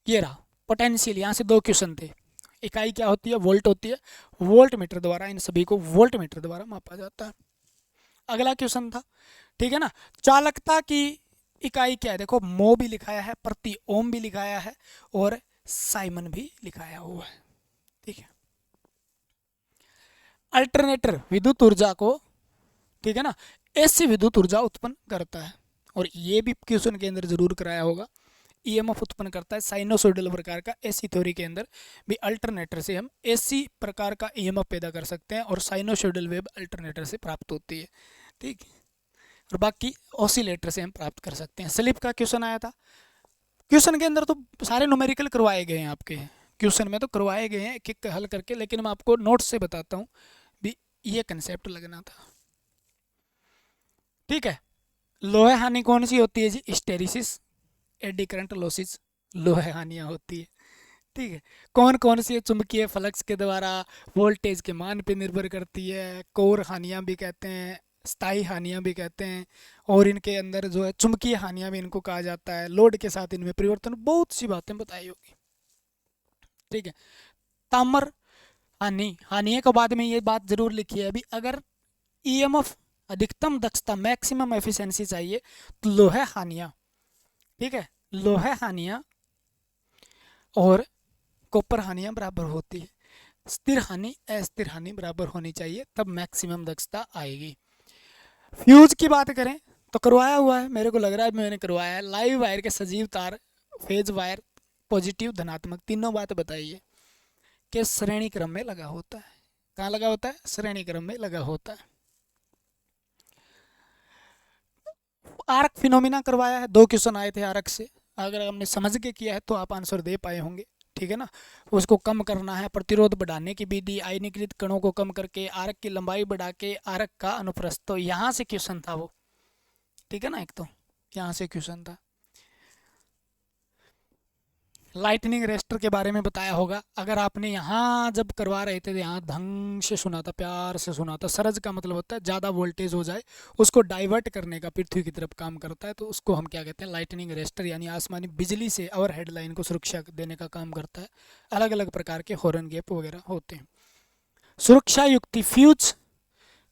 ये रहा पोटेंशियल, यहाँ से 2 क्वेश्चन थे। इकाई क्या होती है? वोल्ट होती है। वोल्ट मीटर द्वारा इन सभी को वोल्ट मीटर द्वारा मापा जाता है। अगला क्वेश्चन था, ठीक है ना, चालकता की इकाई क्या है? देखो मो भी लिखाया है, प्रति ओम भी लिखाया है और साइमन भी लिखाया हुआ है, ठीक है। अल्टरनेटर विद्युत ऊर्जा को, ठीक है ना, ऐसी विद्युत ऊर्जा उत्पन्न करता है, और ये भी क्वेश्चन के अंदर जरूर कराया होगा। ईएमएफ उत्पन्न करता है साइनोसॉइडल प्रकार का, ऐसी थ्योरी के अंदर भी अल्टरनेटर से हम ऐसी प्रकार का ईएमएफ पैदा कर सकते हैं, और साइनोसॉइडल वेव अल्टरनेटर से प्राप्त होती है, ठीक है। और बाकी ऑसिलेटर से हम प्राप्त कर सकते हैं। स्लिप का क्वेश्चन आया था, क्वेश्चन के अंदर तो सारे न्यूमेरिकल करवाए गए हैं आपके, क्वेश्चन में तो करवाए गए हैं एक एक हल करके, लेकिन मैं आपको नोट्स से बताता हूँ भी, ये कंसेप्ट लगना था, ठीक है। लोहे हानि कौन सी होती है जी? हिस्टेरिसिस, एडी करंट लॉसेस, लोहे हानियाँ होती है, ठीक है। कौन कौन सी चुंबकीय फ्लक्स के द्वारा वोल्टेज के मान पे निर्भर करती है? कोर हानियाँ भी कहते हैं, स्थायी हानियाँ भी कहते हैं, और इनके अंदर जो है चुंबकीय हानियाँ भी इनको कहा जाता है। लोड के साथ इनमें परिवर्तन, बहुत सी बातें बताई होगी, ठीक है। ताम्र हानि, हानियों के बाद में ये बात जरूर लिखी है अभी, अगर ईएमएफ अधिकतम दक्षता मैक्सिमम एफिशिएंसी चाहिए तो लोहे हानियाँ, ठीक है, लोहे हानियाँ और कॉपर हानियाँ बराबर होती है। स्थिर हानि अस्थिर हानि बराबर होनी चाहिए, तब मैक्सिमम दक्षता आएगी। फ्यूज की बात करें तो करवाया हुआ है, मेरे को लग रहा है मैंने करवाया है। लाइव वायर के सजीव तार, फेज वायर, पॉजिटिव धनात्मक, तीनों बात बताइए कि श्रेणी क्रम में लगा होता है। कहाँ लगा होता है? श्रेणी क्रम में लगा होता है। आर्क फिनोमिना करवाया है, 2 क्वेश्चन आए थे आर्क से, अगर हमने समझ के किया है तो आप आंसर दे पाए होंगे, ठीक है ना। उसको कम करना है, प्रतिरोध बढ़ाने की विधि, आयनीकृत कणों को कम करके, आर्क की लंबाई बढ़ा के, आर्क का अनुप्रस्थ, तो यहाँ से क्वेश्चन था वो, ठीक है ना। एक तो यहाँ से क्वेश्चन था। लाइटनिंग रेस्टर के बारे में बताया होगा, अगर आपने यहाँ जब करवा रहे थे तो यहाँ ढंग से सुना था, प्यार से सुना था। सरज का मतलब होता है ज़्यादा वोल्टेज हो जाए उसको डाइवर्ट करने का, पृथ्वी की तरफ काम करता है, तो उसको हम क्या कहते हैं? लाइटनिंग रेस्टर, यानी आसमानी बिजली से और हेडलाइन को सुरक्षा देने का काम करता है। अलग अलग प्रकार के हॉर्न गैप वगैरह होते हैं। सुरक्षा युक्ति फ्यूज,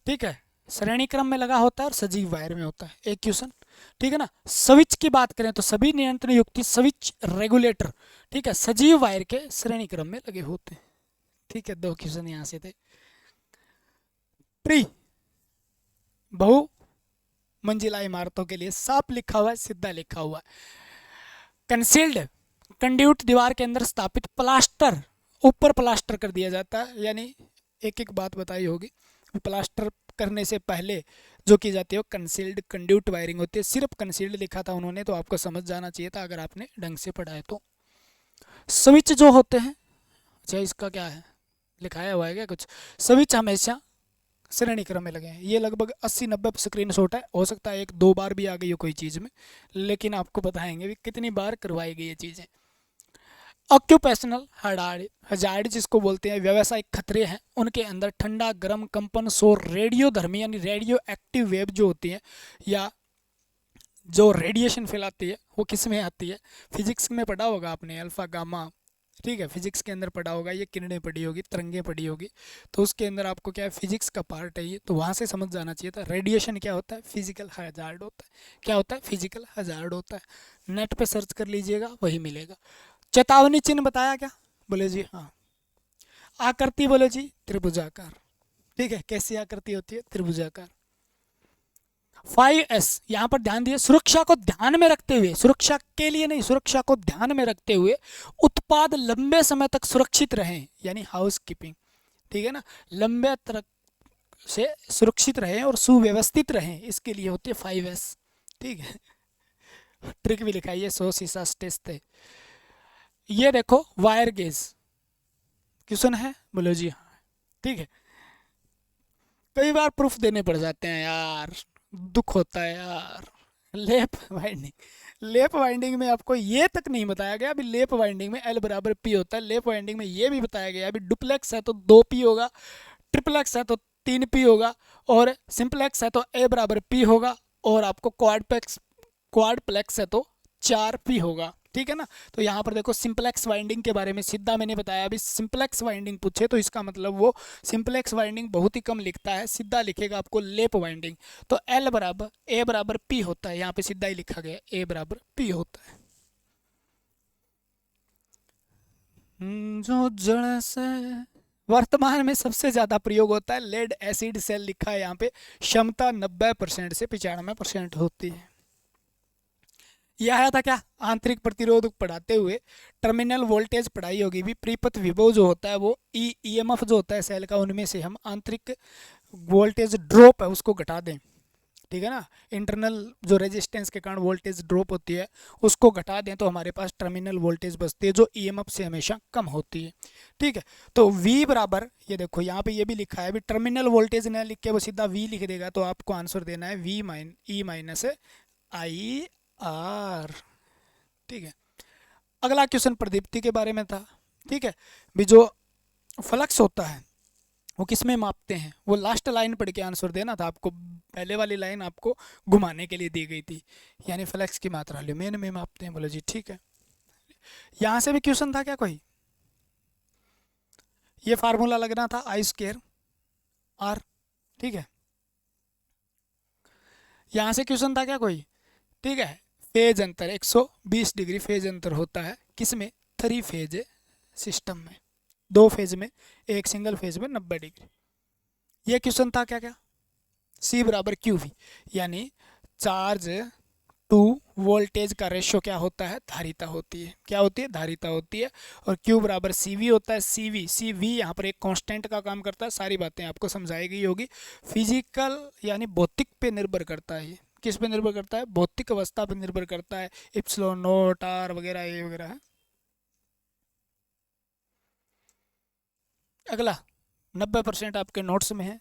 ठीक है, श्रेणी क्रम में लगा होता है और सजीव वायर में होता है, एक क्वेश्चन, ठीक है ना। स्विच की बात करें तो सभी नियंत्रण युक्ति, स्विच, रेगुलेटर, ठीक है, सजीव वायर के श्रेणी क्रम में लगे होते हैं, ठीक है। 2 क्वेश्चन यहाँ से थे। ट्री, बहु मंजिला इमारतों के लिए साफ लिखा हुआ है, सीधा लिखा हुआ है। कंसील्ड, कंड्यूट दीवार के अंदर स्थापित, प्लास्टर, ऊपर प्लास्टर कर दिया जाता है, यानी एक एक बात बताई होगी। प्लास्टर करने से पहले जो की जाती है वो कंसील्ड कंड्यूट वायरिंग होती है। सिर्फ कंसील्ड लिखा था उन्होंने, तो आपको समझ जाना चाहिए था अगर आपने ढंग से पढ़ा है तो। स्विच जो होते हैं, अच्छा इसका क्या है, लिखाया हुआ है क्या कुछ? स्विच हमेशा श्रेणी क्रम में लगे हैं। ये लगभग 80-90 स्क्रीनशॉट है, हो सकता है 1-2 बार भी आ गई हो कोई चीज़ में, लेकिन आपको बताएंगे भी कितनी बार करवाई गई ये चीज़ें। ऑक्यूपेशनल हजार्ड जिसको बोलते हैं, व्यावसायिक खतरे हैं, उनके अंदर ठंडा, गर्म, कंपन, शोर, रेडियोधर्मी यानी रेडियो एक्टिव वेव जो होती है, या जो रेडिएशन फैलाती है, वो किस में आती है? फिजिक्स में पढ़ा होगा आपने, अल्फा गामा, ठीक है, फिजिक्स के अंदर पढ़ा होगा, ये किरणें पढ़ी होगी, तरंगें पढ़ी होगी, तो उसके अंदर आपको क्या है, फिजिक्स का पार्ट है ये, तो वहाँ से समझ जाना चाहिए था। रेडिएशन क्या होता है? फिजिकल हजार्ड होता है। क्या होता है? फिजिकल हजार्ड होता है। नेट पे सर्च कर लीजिएगा, वही मिलेगा। चेतावनी चिन्ह बताया क्या? बोले जी हाँ। आकृति बोले जी त्रिभुजाकार, ठीक है, कैसी आकृति होती है? त्रिभुजाकार। 5S, यहाँ पर ध्यान दिए, सुरक्षा को ध्यान में रखते हुए, सुरक्षा के लिए नहीं, सुरक्षा को ध्यान में रखते हुए उत्पाद लंबे समय तक सुरक्षित रहें, यानी हाउस कीपिंग, ठीक है ना, लंबे तक से सुरक्षित रहें और सुव्यवस्थित रहें, इसके लिए होती है 5S, ठीक है। ट्रिक भी लिखाई है, 100 शीशा टेस्ट है। ये देखो वायर गेज क्वेश्चन है, बोलो जी हाँ, ठीक है। कई बार प्रूफ देने पड़ जाते हैं यार, दुख होता है यार, लेप वाइंडिंग, लेप वाइंडिंग में आपको ये तक नहीं बताया गया। अभी लेप वाइंडिंग में एल बराबर पी होता है। लेप वाइंडिंग में ये भी बताया गया अभी डुप्लेक्स है तो 2p होगा, ट्रिपलेक्स है तो 3p होगा, और सिंपलेक्स है तो ए बराबर पी होगा, और आपको क्वाडप्लेक्स है तो 4p होगा। ठीक है ना। तो यहाँ पर देखो सिंपलेक्स वाइंडिंग के बारे में सीधा मैंने बताया। अभी सिंपलेक्स वाइंडिंग पूछे तो इसका मतलब वो सिंपलेक्स वाइंडिंग बहुत ही कम लिखता है, सीधा लिखेगा आपको लेप वाइंडिंग। तो एल बराबर ए बराबर पी होता है, यहाँ पे सीधा ही लिखा गया ए बराबर पी होता है। जो जड़ से वर्तमान में सबसे ज्यादा प्रयोग होता है लेड एसिड सेल लिखा है यहाँ पे, क्षमता 90% से 95% होती है। यह आया था क्या, आंतरिक प्रतिरोध पढ़ाते हुए टर्मिनल वोल्टेज पढ़ाई होगी भी। प्रीपथ विभव जो होता है वो ईएमएफ जो होता है सेल का, उनमें से हम आंतरिक वोल्टेज ड्रॉप है उसको घटा दें। ठीक है ना, इंटरनल जो रेजिस्टेंस के कारण वोल्टेज ड्रॉप होती है उसको घटा दें तो हमारे पास टर्मिनल वोल्टेज बचती है जो ईएमएफ से हमेशा कम होती है। ठीक है, तो V बराबर, ये देखो यहाँ पे ये भी लिखा है, अभी टर्मिनल वोल्टेज न लिख के वो सीधा V लिख देगा तो आपको आंसर देना है V E minus I R. ठीक है, अगला क्वेश्चन प्रदीप्ति के बारे में था। ठीक है, भी जो फ्लक्स होता है वो किस में मापते हैं, वो लास्ट लाइन पढ़ के आंसर देना था आपको। पहले वाली लाइन आपको घुमाने के लिए दी गई थी, यानी फ्लक्स की मात्रा ल्यूमेन में मापते हैं। बोलो जी ठीक है। यहाँ से भी क्वेश्चन था क्या कोई, ये फार्मूला लगना था आई स्क्वायर आर। ठीक है, यहाँ से क्वेश्चन था क्या कोई। ठीक है, फेज अंतर 120 डिग्री फेज अंतर होता है किसमें, 3 फेज सिस्टम में, 2 फेज में, एक सिंगल फेज में 90 डिग्री। ये क्वेश्चन था क्या क्या, C बराबर क्यू वी, यानी चार्ज टू वोल्टेज का रेशियो क्या होता है, धारिता होती है। क्या होती है, धारिता होती है। और Q बराबर CV होता है। CV यहाँ पर एक कांस्टेंट का काम करता है। सारी बातें आपको समझाई गई होगी। फिजिकल यानी भौतिक पे निर्भर करता है। ये किस पे निर्भर करता है, भौतिक अवस्था पे निर्भर करता है। इप्सिलॉन नॉट आर वगैरह ये वगैरह है। अगला 90% आपके नोट्स में है,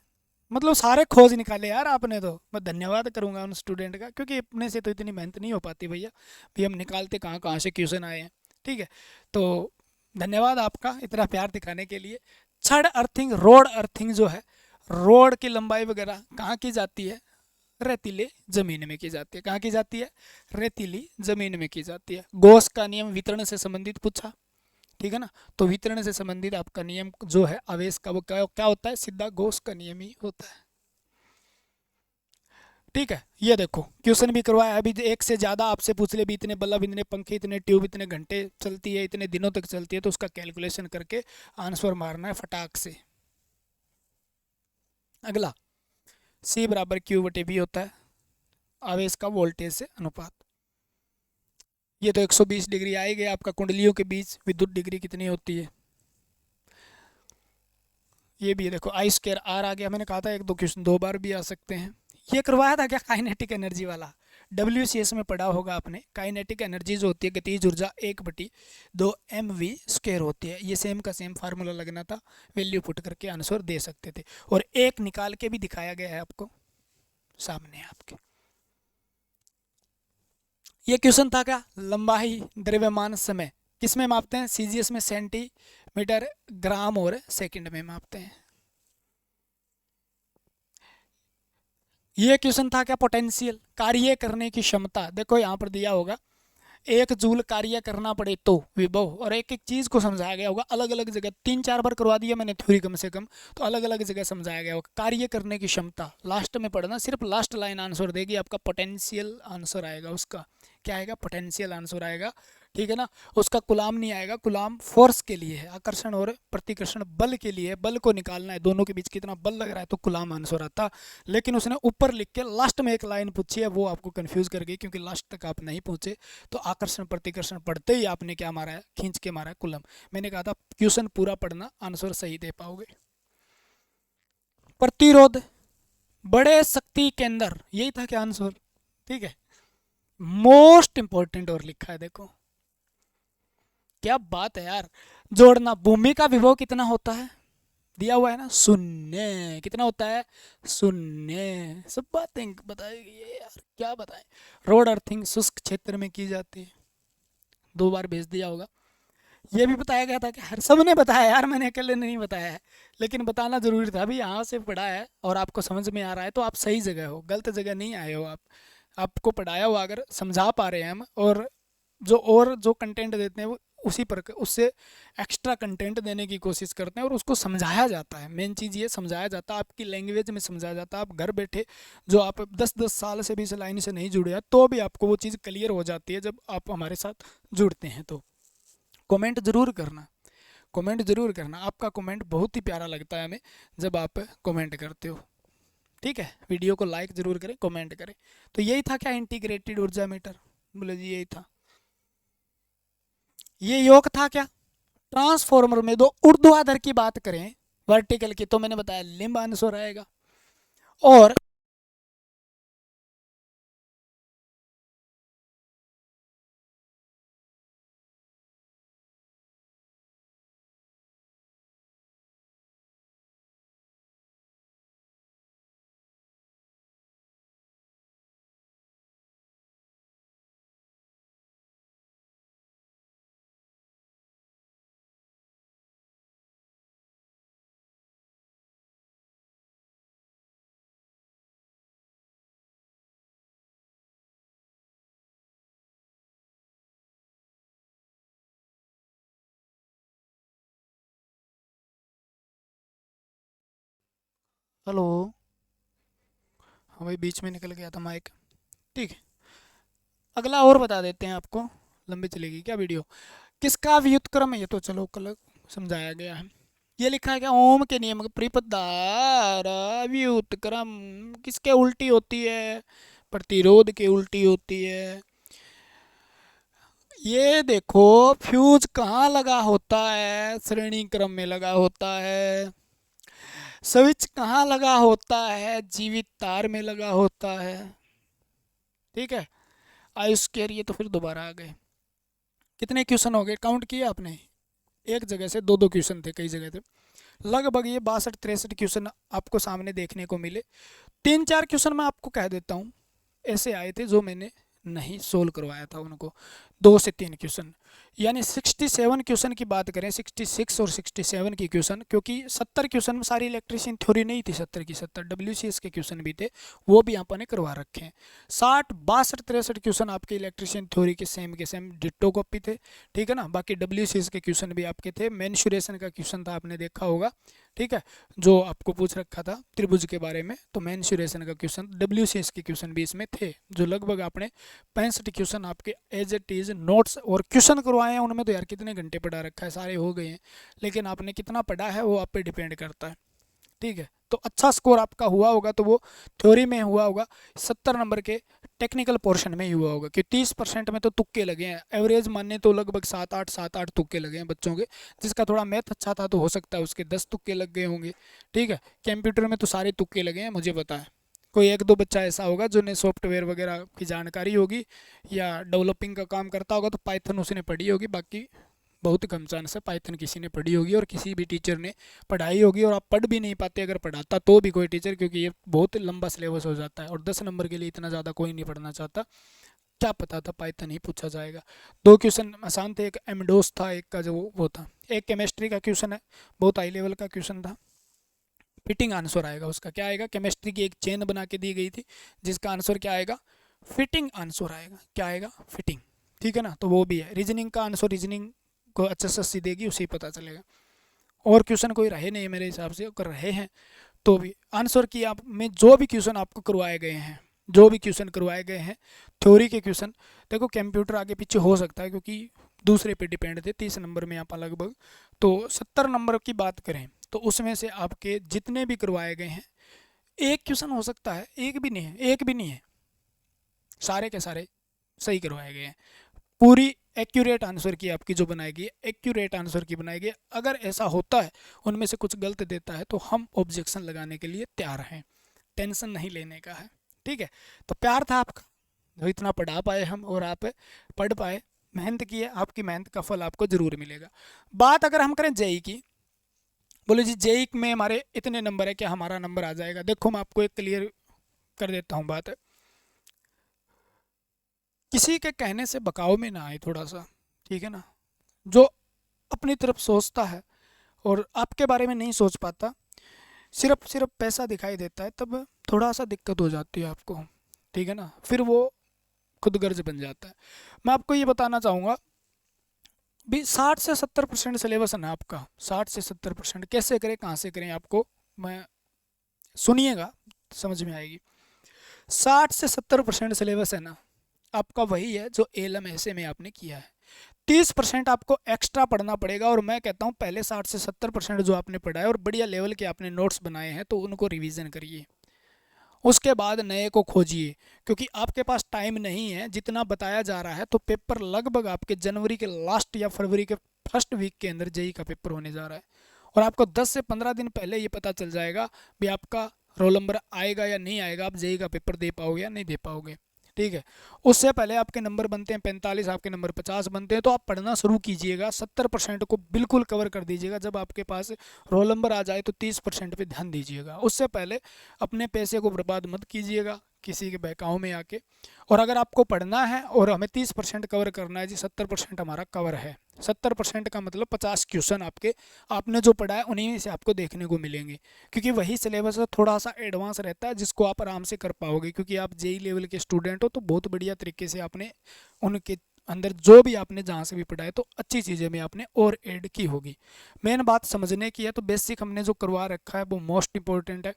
मतलब सारे खोज निकाले यार आपने। तो मैं धन्यवाद करूंगा उन स्टूडेंट का, क्योंकि अपने से तो इतनी मेहनत नहीं हो पाती भैया, भी हम निकालते कहाँ कहाँ से क्वेश्चन आए हैं। ठीक है, तो धन्यवाद आपका इतना प्यार दिखाने के लिए। छड़ अर्थिंग, रोड अर्थिंग जो है, रोड की लंबाई वगैरह कहाँ की जाती है, रेतीले जमीन में की जाती है। कहाँ की जाती है, रेतीली जमीन में की जाती है। गॉस का नियम वितरण से संबंधित पूछा। ठीक है ना, तो वितरण से संबंधित आपका नियम जो है आवेश का, वो क्या होता है, सीधा गॉस का नियम ही होता है। ठीक है, ये देखो क्वेश्चन भी करवाया। अभी एक से ज़्यादा आपसे पूछ ले भी, इतने बल्ब, इतने पंखे, इतने ट्यूब, इतने घंटे चलती है, इतने दिनों तक चलती है, तो उसका कैलकुलेशन करके आंसर मारना है फटाक से। अगला C बराबर क्यू बटे V होता है आवेश का वोल्टेज से अनुपात। ये तो 120 डिग्री आएगी। आपका कुंडलियों के बीच विद्युत डिग्री कितनी होती है, ये भी देखो आई स्क्वायर आर आ गया। मैंने कहा था एक दो क्वेश्चन 2 बार भी आ सकते हैं। ये करवाया था क्या, काइनेटिक एनर्जी वाला, WCS में पढ़ा होगा आपने। काइनेटिक एनर्जी जो होती है, गतिज ऊर्जा 1/2 mv² होती है। ये सेम का सेम फार्मूला लगना था, वैल्यू पुट करके आंसर दे सकते थे। और एक निकाल के भी दिखाया गया है आपको सामने आपके। ये क्वेश्चन था क्या, लंबाई द्रव्यमान समय किस में मापते हैं, CGS में सेंटीमीटर, ग्राम और सेकंड में मापते हैं। ये क्वेश्चन था क्या, पोटेंशियल, कार्य करने की क्षमता। देखो यहाँ पर दिया होगा 1 जूल कार्य करना पड़े तो विभव, और एक एक चीज़ को समझाया गया होगा अलग अलग जगह। 3-4 बार करवा दिया मैंने थ्योरी कम से कम, तो अलग अलग जगह समझाया गया होगा। कार्य करने की क्षमता लास्ट में पढ़ना, सिर्फ लास्ट लाइन आंसर देगी आपका, पोटेंशियल आंसर आएगा उसका। क्या आएगा, पोटेंशियल आंसर आएगा। ठीक है ना, उसका कुलाम नहीं आएगा। कुलाम फोर्स के लिए है, आकर्षण और प्रतिकर्षण बल के लिए है। बल को निकालना है, दोनों के बीच कितना बल लग रहा है, तो कुलाम आंसर आता। लेकिन उसने ऊपर लिख के लास्ट में एक लाइन पूछी है, वो आपको कंफ्यूज कर गई, क्योंकि लास्ट तक आप नहीं पहुंचे। तो आकर्षण प्रतिकर्षण पढ़ते ही आपने क्या मारा है, खींच के मारा है कुलम। मैंने कहा था क्वेश्चन पूरा पढ़ना, आंसर सही दे पाओगे। प्रतिरोध, बड़े शक्ति केंद्र, यही था क्या आंसर। ठीक है, मोस्ट इंपॉर्टेंट और लिखा है, देखो क्या बात है यार। जोड़ना, भूमि का विभव कितना होता है, दिया हुआ है ना, शून्य। कितना होता है? शून्य। सब बातें बताएगी ये यार, क्या बताएं। रोड अर्थिंग शुष्क क्षेत्र में की जाती है। 2 बार भेज दिया होगा। ये भी बताया गया था कि हर सब ने बताया यार, मैंने अकेले नहीं बताया है, लेकिन बताना जरूरी था। अभी यहाँ से पढ़ा है और आपको समझ में आ रहा है तो आप सही जगह हो, गलत जगह नहीं आए हो आप। आपको पढ़ाया हुआ अगर समझा पा रहे हैं हम, और जो कंटेंट देते हैं वो उसी पर उससे एक्स्ट्रा कंटेंट देने की कोशिश करते हैं और उसको समझाया जाता है। मेन चीज़ ये समझाया जाता है, आपकी लैंग्वेज में समझाया जाता है। आप घर बैठे जो आप 10-10 साल से भी इस लाइन से नहीं जुड़े हैं तो भी आपको वो चीज़ क्लियर हो जाती है जब आप हमारे साथ जुड़ते हैं। तो कमेंट ज़रूर करना, कमेंट ज़रूर करना। आपका कमेंट बहुत ही प्यारा लगता है हमें जब आप कमेंट करते हो। ठीक है, वीडियो को लाइक ज़रूर करें, कमेंट करें। तो यही था क्या इंटीग्रेटेड ऊर्जा मीटर? बोले जी यही था। ये योग था क्या? ट्रांसफॉर्मर में दो ऊर्ध्वाधर की बात करें, वर्टिकल की, तो मैंने बताया लिंब आंसर आएगा। और हेलो, हाँ भाई बीच में निकल गया था माइक। ठीक है, अगला और बता देते हैं आपको, लंबी चलेगी क्या वीडियो। किसका व्युत्क्रम है? ये तो चलो कल समझाया गया है। ये लिखा है क्या? ओम के नियम का प्रतिपदार व्युत्क्रम किसके उल्टी होती है? प्रतिरोध के उल्टी होती है। ये देखो, फ्यूज कहाँ लगा होता है? श्रेणी क्रम में लगा होता है। स्विच कहाँ लगा होता है? जीवित तार में लगा होता है। ठीक है, आयुष के ये तो फिर दोबारा आ गए। कितने क्वेश्चन हो गए, काउंट किए आपने? एक जगह से दो दो क्वेश्चन थे, कई जगह थे। लगभग ये 62-63 क्वेश्चन आपको सामने देखने को मिले। 3-4 क्वेश्चन मैं आपको कह देता हूँ ऐसे आए थे जो मैंने नहीं सोल्व करवाया था उनको। 2 से 3 क्वेश्चन, यानी 67 क्वेश्चन की बात करें, 66 और 67 की क्वेश्चन, क्योंकि 70 क्वेश्चन में सारी इलेक्ट्रिशियन थ्योरी नहीं थी, 70 की 70 WCS के क्वेश्चन भी थे, वो भी यहाँ पर ने करवा रखे हैं। 60, 62, 63 क्वेश्चन आपके इलेक्ट्रिशियन थ्योरी के सेम डिट्टो कॉपी थे। ठीक है ना, बाकी WCS के क्वेश्चन भी आपके थे। मेंसुरेशन का क्वेश्चन था, आपने देखा होगा। ठीक है, जो आपको पूछ रखा था त्रिभुज के बारे में, तो मेंसुरेशन का क्वेश्चन, WCS के क्वेश्चन भी इसमें थे, जो लगभग आपने 65 क्वेश्चन आपके एज इट इज नोट्स और क्वेश्चन करवाए हैं। उनमें तो यार कितने घंटे पढ़ा रखा है, सारे हो गए हैं, लेकिन आपने कितना पढ़ा है वो आप पे डिपेंड करता है। ठीक है, तो अच्छा स्कोर आपका हुआ होगा तो वो थ्योरी में हुआ होगा, 70 नंबर के टेक्निकल पोर्शन में ही हुआ होगा, कि 30% में तो तुक्के लगे हैं। एवरेज मानने तो लगभग 7-8 तुक्के लगे हैं बच्चों के। जिसका थोड़ा मैथ अच्छा था तो हो सकता है उसके 10 तुक्के लग गए होंगे। ठीक है, कंप्यूटर में तो सारे तुक्के लगे हैं, मुझे पता है। कोई एक दो बच्चा ऐसा होगा जो ने सॉफ्टवेयर वगैरह की जानकारी होगी या डेवलपिंग का काम करता होगा तो पाइथन उसने पढ़ी होगी, बाकी बहुत कम चांस है पाइथन किसी ने पढ़ी होगी और किसी भी टीचर ने पढ़ाई होगी। और आप पढ़ भी नहीं पाते अगर पढ़ाता तो भी कोई टीचर, क्योंकि ये बहुत लंबा सिलेबस हो जाता है और 10 नंबर के लिए इतना ज़्यादा कोई नहीं पढ़ना चाहता। क्या पता था पाइथन ही पूछा जाएगा। 2 क्वेश्चन आसान थे, एक एमडोस था, एक का जो वो था। एक केमिस्ट्री का क्वेश्चन है, बहुत हाई लेवल का क्वेश्चन था। फिटिंग आंसर आएगा उसका। क्या आएगा? केमिस्ट्री की एक चेन बना के दी गई थी जिसका आंसर क्या आएगा? फिटिंग आंसर आएगा। क्या आएगा? फिटिंग। ठीक है ना, तो वो भी है। रीजनिंग का आंसर रीजनिंग को अच्छा सी देगी, उसे पता चलेगा। और क्वेश्चन कोई रहे नहीं मेरे हिसाब से, अगर रहे हैं तो भी आंसर की आप में जो भी क्वेश्चन आपको करवाए गए हैं, जो भी क्वेश्चन करवाए गए हैं थ्योरी के क्वेश्चन, देखो कंप्यूटर आगे पीछे हो सकता है क्योंकि दूसरे पे डिपेंड थे। 30 नंबर में यहाँ पर लगभग, तो 70 नंबर की बात करें तो उसमें से आपके जितने भी करवाए गए हैं, एक क्वेश्चन हो सकता है, एक भी नहीं है, एक भी नहीं है, सारे के सारे सही करवाए गए हैं। पूरी एक्यूरेट आंसर की आपकी जो बनाएगी, एक्यूरेट आंसर की बनाएगी। अगर ऐसा होता है उनमें से कुछ गलत देता है तो हम ऑब्जेक्शन लगाने के लिए तैयार हैं, टेंशन नहीं लेने का है। ठीक है, तो प्यार था आपका जो इतना पढ़ा पाए हम और आप पढ़ पाए, मेहनत की है, आपकी मेहनत का फल आपको ज़रूर मिलेगा। बात अगर हम करें जेई की, बोले जी जेई में हमारे इतने नंबर है, क्या हमारा नंबर आ जाएगा? देखो मैं आपको एक क्लियर कर देता हूँ बात। किसी के कहने से बकाव में ना आए थोड़ा सा, ठीक है ना। जो अपनी तरफ सोचता है और आपके बारे में नहीं सोच पाता, सिर्फ सिर्फ पैसा दिखाई देता है, तब थोड़ा सा दिक्कत हो जाती है आपको, ठीक है ना। फिर वो खुदगर्ज बन जाता है। मैं आपको ये बताना चाहूँगा भी 60 से 70% सिलेबस है ना आपका। 60 से 70% कैसे करें, कहाँ से करें, आपको मैं सुनिएगा, समझ में आएगी। 60 से 70% सिलेबस है ना आपका वही है जो एलएम ऐसे में आपने किया है। 30% आपको एक्स्ट्रा पढ़ना पड़ेगा, और मैं कहता हूँ पहले 60 से 70% जो आपने पढ़ा है और बढ़िया लेवल के आपने नोट्स बनाए हैं तो उनको रिवीजन करिए, उसके बाद नए को खोजिए। क्योंकि आपके पास टाइम नहीं है जितना बताया जा रहा है, तो पेपर लगभग आपके जनवरी के लास्ट या फरवरी के फर्स्ट वीक के अंदर जेई का पेपर होने जा रहा है, और आपको 10 से 15 दिन पहले ये पता चल जाएगा भी आपका रोल नंबर आएगा या नहीं आएगा, आप जेई का पेपर दे पाओगे या नहीं दे पाओगे, ठीक है। उससे पहले आपके नंबर बनते हैं 45, आपके नंबर 50 बनते हैं, तो आप पढ़ना शुरू कीजिएगा। 70% को बिल्कुल कवर कर दीजिएगा। जब आपके पास रोल नंबर आ जाए तो 30% पे ध्यान दीजिएगा। उससे पहले अपने पैसे को बर्बाद मत कीजिएगा किसी के बहकावे में आके। और अगर आपको पढ़ना है और हमें 30% कवर करना है जी, 70% हमारा कवर है। 70% का मतलब 50 क्वेश्चन आपके, आपने जो पढ़ा है उन्हीं में से आपको देखने को मिलेंगे, क्योंकि वही सिलेबस थोड़ा सा एडवांस रहता है जिसको आप आराम से कर पाओगे। क्योंकि आप जेई लेवल के स्टूडेंट हो तो बहुत बढ़िया तरीके से आपने उनके अंदर जो भी आपने जहाँ से भी पढ़ा है तो अच्छी चीज़ें भी आपने और ऐड की होगी। मेन बात समझने की है, तो बेसिक हमने जो करवा रखा है वो मोस्ट इंपॉर्टेंट है।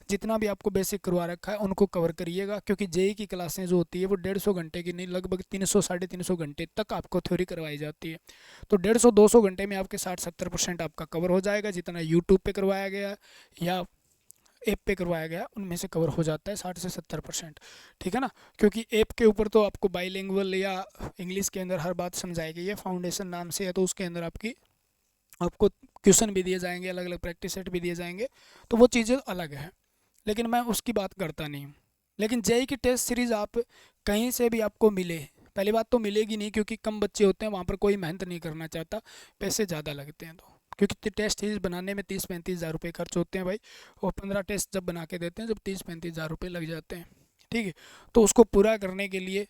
जितना भी आपको बेसिक करवा रखा है उनको कवर करिएगा, क्योंकि जेई की क्लासें जो होती है वो 150 घंटे की नहीं, लगभग 300 350 घंटे तक आपको थ्योरी करवाई जाती है। तो 150-200 घंटे में आपके 60-70% आपका कवर हो जाएगा। जितना यूट्यूब पे करवाया गया या ऐप पे करवाया गया उनमें से कवर हो जाता है 60 से 70%, ठीक है ना। क्योंकि ऐप के ऊपर तो आपको बाईलिंगुअल या इंग्लिश के अंदर हर बात समझाई गई है, फाउंडेशन नाम से है, तो उसके अंदर आपको क्वेश्चन भी दिए जाएंगे, अलग अलग प्रैक्टिस सेट भी दिए जाएंगे, तो वो चीज़ें अलग है। लेकिन मैं उसकी बात करता नहीं हूँ। लेकिन जेई की टेस्ट सीरीज़ आप कहीं से भी आपको मिले, पहली बात तो मिलेगी नहीं, क्योंकि कम बच्चे होते हैं वहाँ पर, कोई मेहनत नहीं करना चाहता, पैसे ज़्यादा लगते हैं। तो क्योंकि टेस्ट सीरीज बनाने में 30-35 हज़ार रुपये खर्च होते हैं भाई, और 15 टेस्ट जब बना के देते हैं जब 30-35 हज़ार रुपये लग जाते हैं, ठीक है। तो उसको पूरा करने के लिए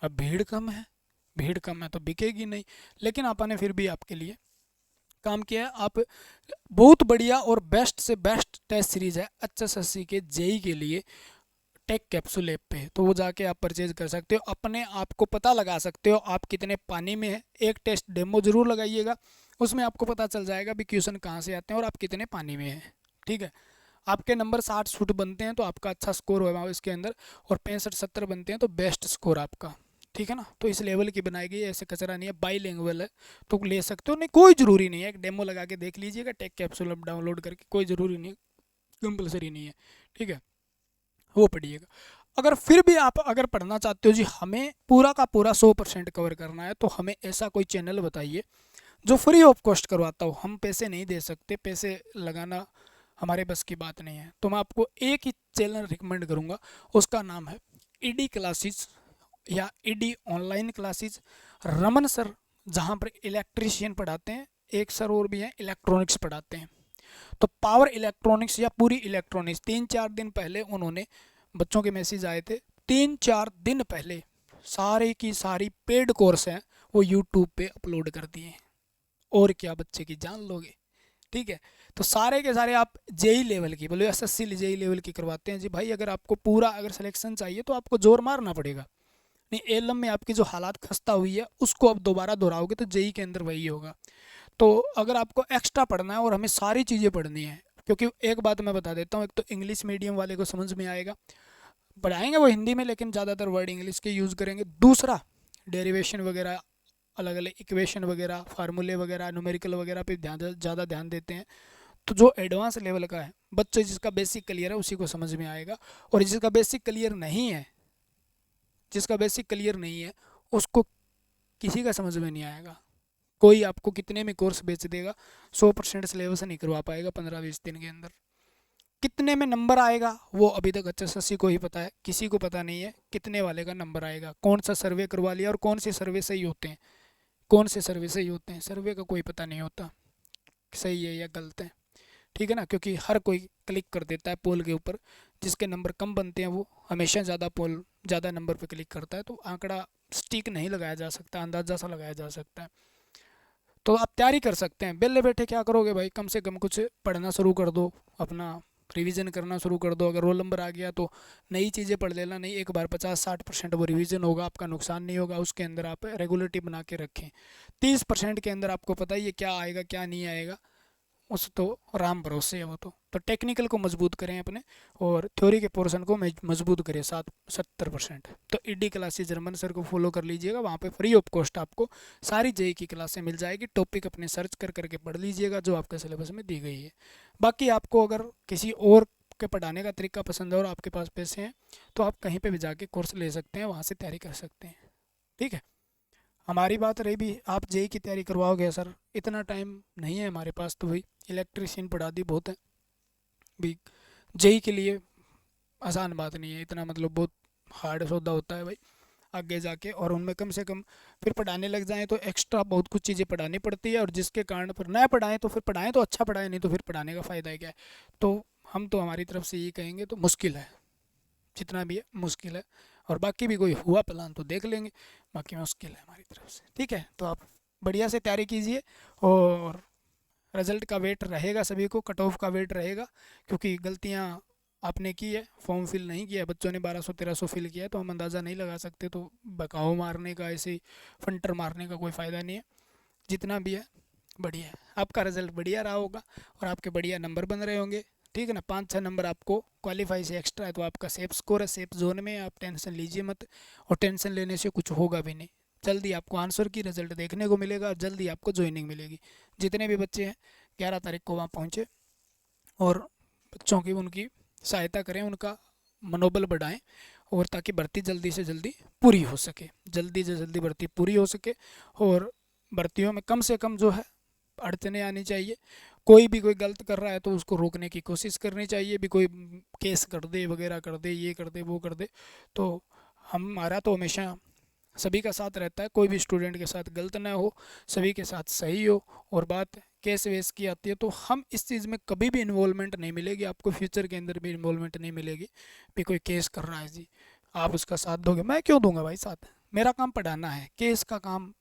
अब भीड़ कम है, भीड़ कम है तो बिकेगी नहीं। लेकिन आपने फिर भी आपके लिए काम किया है। आप बहुत बढ़िया और बेस्ट से बेस्ट टेस्ट सीरीज है HSSC के जेई के लिए टेक कैप्सूल ऐप पे, तो वो जाके आप परचेज कर सकते हो। अपने आप को पता लगा सकते हो आप कितने पानी में है। एक टेस्ट डेमो जरूर लगाइएगा, उसमें आपको पता चल जाएगा भी क्वेश्चन कहाँ से आते हैं और आप कितने पानी में हैं, ठीक है। आपके नंबर 60 बनते हैं तो आपका अच्छा स्कोर होगा इसके अंदर, और 65-70 बनते हैं तो बेस्ट स्कोर आपका, ठीक है ना। तो इस लेवल की बनाई गई है, ऐसे कचरा नहीं है, बाईलिंगुअल है, तो ले सकते हो। नहीं कोई ज़रूरी नहीं है, एक डेमो लगा के देख लीजिएगा टेक कैप्सूल आप डाउनलोड करके, कोई ज़रूरी नहीं है, कंपलसरी नहीं है, ठीक है, वो पढ़िएगा। अगर फिर भी आप अगर पढ़ना चाहते हो जी हमें पूरा का पूरा 100% कवर करना है, तो हमें ऐसा कोई चैनल बताइए जो फ्री ऑफ कॉस्ट करवाता हो। हम पैसे नहीं दे सकते, पैसे लगाना हमारे बस की बात नहीं है। तो मैं आपको एक ही चैनल रिकमेंड करूँगा, उसका नाम है ईडी क्लासेस या ED online classes, Raman sir, जहाँ पर इलेक्ट्रीशियन पढ़ाते हैं। एक सर और भी हैं इलेक्ट्रॉनिक्स पढ़ाते हैं। तो पावर इलेक्ट्रॉनिक्स या पूरी इलेक्ट्रॉनिक्स 3-4 दिन पहले उन्होंने, बच्चों के मैसेज आए थे, 3-4 दिन पहले सारे की सारी पेड कोर्स हैं वो यूट्यूब पे अपलोड कर दिए हैं। और क्या बच्चे की जान लोगे, ठीक है। तो सारे के सारे आप जेई लेवल की, बोले एसएससी जेई लेवल की करवाते हैं जी भाई। अगर आपको पूरा अगर सिलेक्शन चाहिए तो आपको जोर मारना पड़ेगा। नहीं एलएम में आपकी जो हालात खस्ता हुई है उसको आप दोबारा दोहराओगे तो जेई के अंदर वही होगा। तो अगर आपको एक्स्ट्रा पढ़ना है और हमें सारी चीज़ें पढ़नी है, क्योंकि एक बात मैं बता देता हूँ, एक तो इंग्लिश मीडियम वाले को समझ में आएगा, पढ़ाएंगे वो हिंदी में लेकिन ज़्यादातर वर्ड इंग्लिश के यूज़ करेंगे। दूसरा डेरिवेशन वगैरह, अलग अलग इक्वेशन वगैरह, फार्मूले वगैरह, न्यूमेरिकल वगैरह पे ज़्यादा ध्यान देते हैं। तो जो एडवांस लेवल का है, बच्चे जिसका बेसिक क्लियर है उसी को समझ में आएगा, और जिसका बेसिक क्लियर नहीं है, जिसका बेसिक क्लियर नहीं है उसको किसी का समझ में नहीं आएगा। कोई आपको कितने में कोर्स बेच देगा, 100% सिलेबस नहीं करवा पाएगा 15-20 दिन के अंदर। कितने में नंबर आएगा वो अभी तक HSSC को ही पता है, किसी को पता नहीं है कितने वाले का नंबर आएगा। कौन सा सर्वे करवा लिया और कौन से सर्वे सही होते हैं, कौन से सर्वे सही होते हैं, सर्वे का कोई पता नहीं होता सही है या गलत है। ठीक है ना, क्योंकि हर कोई क्लिक कर देता है पोल के ऊपर, जिसके नंबर कम बनते हैं वो हमेशा ज़्यादा नंबर पे क्लिक करता है, तो आंकड़ा स्टिक नहीं लगाया जा सकता, अंदाजा सा लगाया जा सकता है। तो आप तैयारी कर सकते हैं, बेले बैठे क्या करोगे भाई, कम से कम कुछ पढ़ना शुरू कर दो, अपना रिवीजन करना शुरू कर दो। अगर रोल नंबर आ गया तो नई चीज़ें पढ़ लेना, नहीं एक बार 50-60% वो रिवीजन होगा, आपका नुकसान नहीं होगा। उसके अंदर आप रेगुलरिटी बना के रखें। 30% के अंदर आपको पता ही है क्या आएगा क्या नहीं आएगा, उस तो राम भरोसे है वो तो टेक्निकल को मजबूत करें अपने, और थ्योरी के पोर्शन को मजबूत करें 70%। तो ईडी क्लासेस जर्मन सर को फॉलो कर लीजिएगा, वहाँ पे फ्री ऑफ कॉस्ट आपको सारी जेई की क्लासें मिल जाएगी। टॉपिक अपने सर्च कर करके पढ़ लीजिएगा जो आपके सिलेबस में दी गई है। बाकी आपको अगर किसी और के पढ़ाने का तरीका पसंद है और आपके पास पैसे हैं तो आप कहीं पर भी जाके कोर्स ले सकते हैं, वहाँ से तैयारी कर सकते हैं। ठीक है, हमारी बात रही भी आप जेई की तैयारी करवाओगे, सर इतना टाइम नहीं है हमारे पास, तो भाई इलेक्ट्रिशियन पढ़ा दी बहुत है भी। जेई के लिए आसान बात नहीं है इतना, मतलब बहुत हार्ड सौदा होता है भाई आगे जाके, और उनमें कम से कम फिर पढ़ाने लग जाएं तो एक्स्ट्रा बहुत कुछ चीज़ें पढ़ानी पड़ती है, और जिसके कारण फिर ना पढ़ाएं तो फिर पढ़ाएं तो अच्छा पढ़ाएं, नहीं तो फिर पढ़ाने का फ़ायदा है क्या है। तो हम तो हमारी तरफ से ये कहेंगे, तो मुश्किल है, जितना भी है मुश्किल है, और बाकी भी कोई हुआ प्लान तो देख लेंगे, बाकी मुश्किल है हमारी तरफ से। ठीक है, तो आप बढ़िया से तैयारी कीजिए, और रिजल्ट का वेट रहेगा, सभी को कट ऑफ का वेट रहेगा, क्योंकि गलतियाँ आपने की है, फॉर्म फिल नहीं किया, बच्चों ने 1200-1300 फिल किया है, तो हम अंदाज़ा नहीं लगा सकते, तो बकाऊ मारने का, ऐसे ही फंटर मारने का कोई फ़ायदा नहीं है। जितना भी है बढ़िया है, आपका रिजल्ट बढ़िया रहा होगा और आपके बढ़िया नंबर बन रहे होंगे। ठीक है ना, 5-6 नंबर आपको क्वालिफाई से एक्स्ट्रा है, तो आपका सेफ स्कोर है, सेफ जोन में है, आप टेंशन लीजिए मत, और टेंशन लेने से कुछ होगा भी नहीं। जल्दी आपको आंसर की रिजल्ट देखने को मिलेगा, जल्दी आपको ज्वाइनिंग मिलेगी। जितने भी बच्चे हैं 11 तारीख को वहाँ पहुँचे, और बच्चों की उनकी सहायता करें, उनका मनोबल बढ़ाएं, और ताकि भर्ती जल्दी से जल्दी पूरी हो सके, जल्दी से जल्दी भर्ती पूरी हो सके, और भर्तियों में कम से कम जो है अड़चने आनी चाहिए। कोई भी कोई गलत कर रहा है तो उसको रोकने की कोशिश करनी चाहिए, भी कोई केस कर दे वगैरह कर दे, ये कर दे वो कर दे, तो हमारा तो हमेशा सभी का साथ रहता है, कोई भी स्टूडेंट के साथ गलत ना हो, सभी के साथ सही हो। और बात केस वेस की आती है तो हम इस चीज़ में कभी भी इन्वॉल्वमेंट नहीं मिलेगी आपको, फ्यूचर के अंदर भी इन्वॉल्वमेंट नहीं मिलेगी। भी कोई केस कर रहा है जी आप उसका साथ दोगे, मैं क्यों दूंगा भाई साथ, मेरा काम पढ़ाना है, केस का काम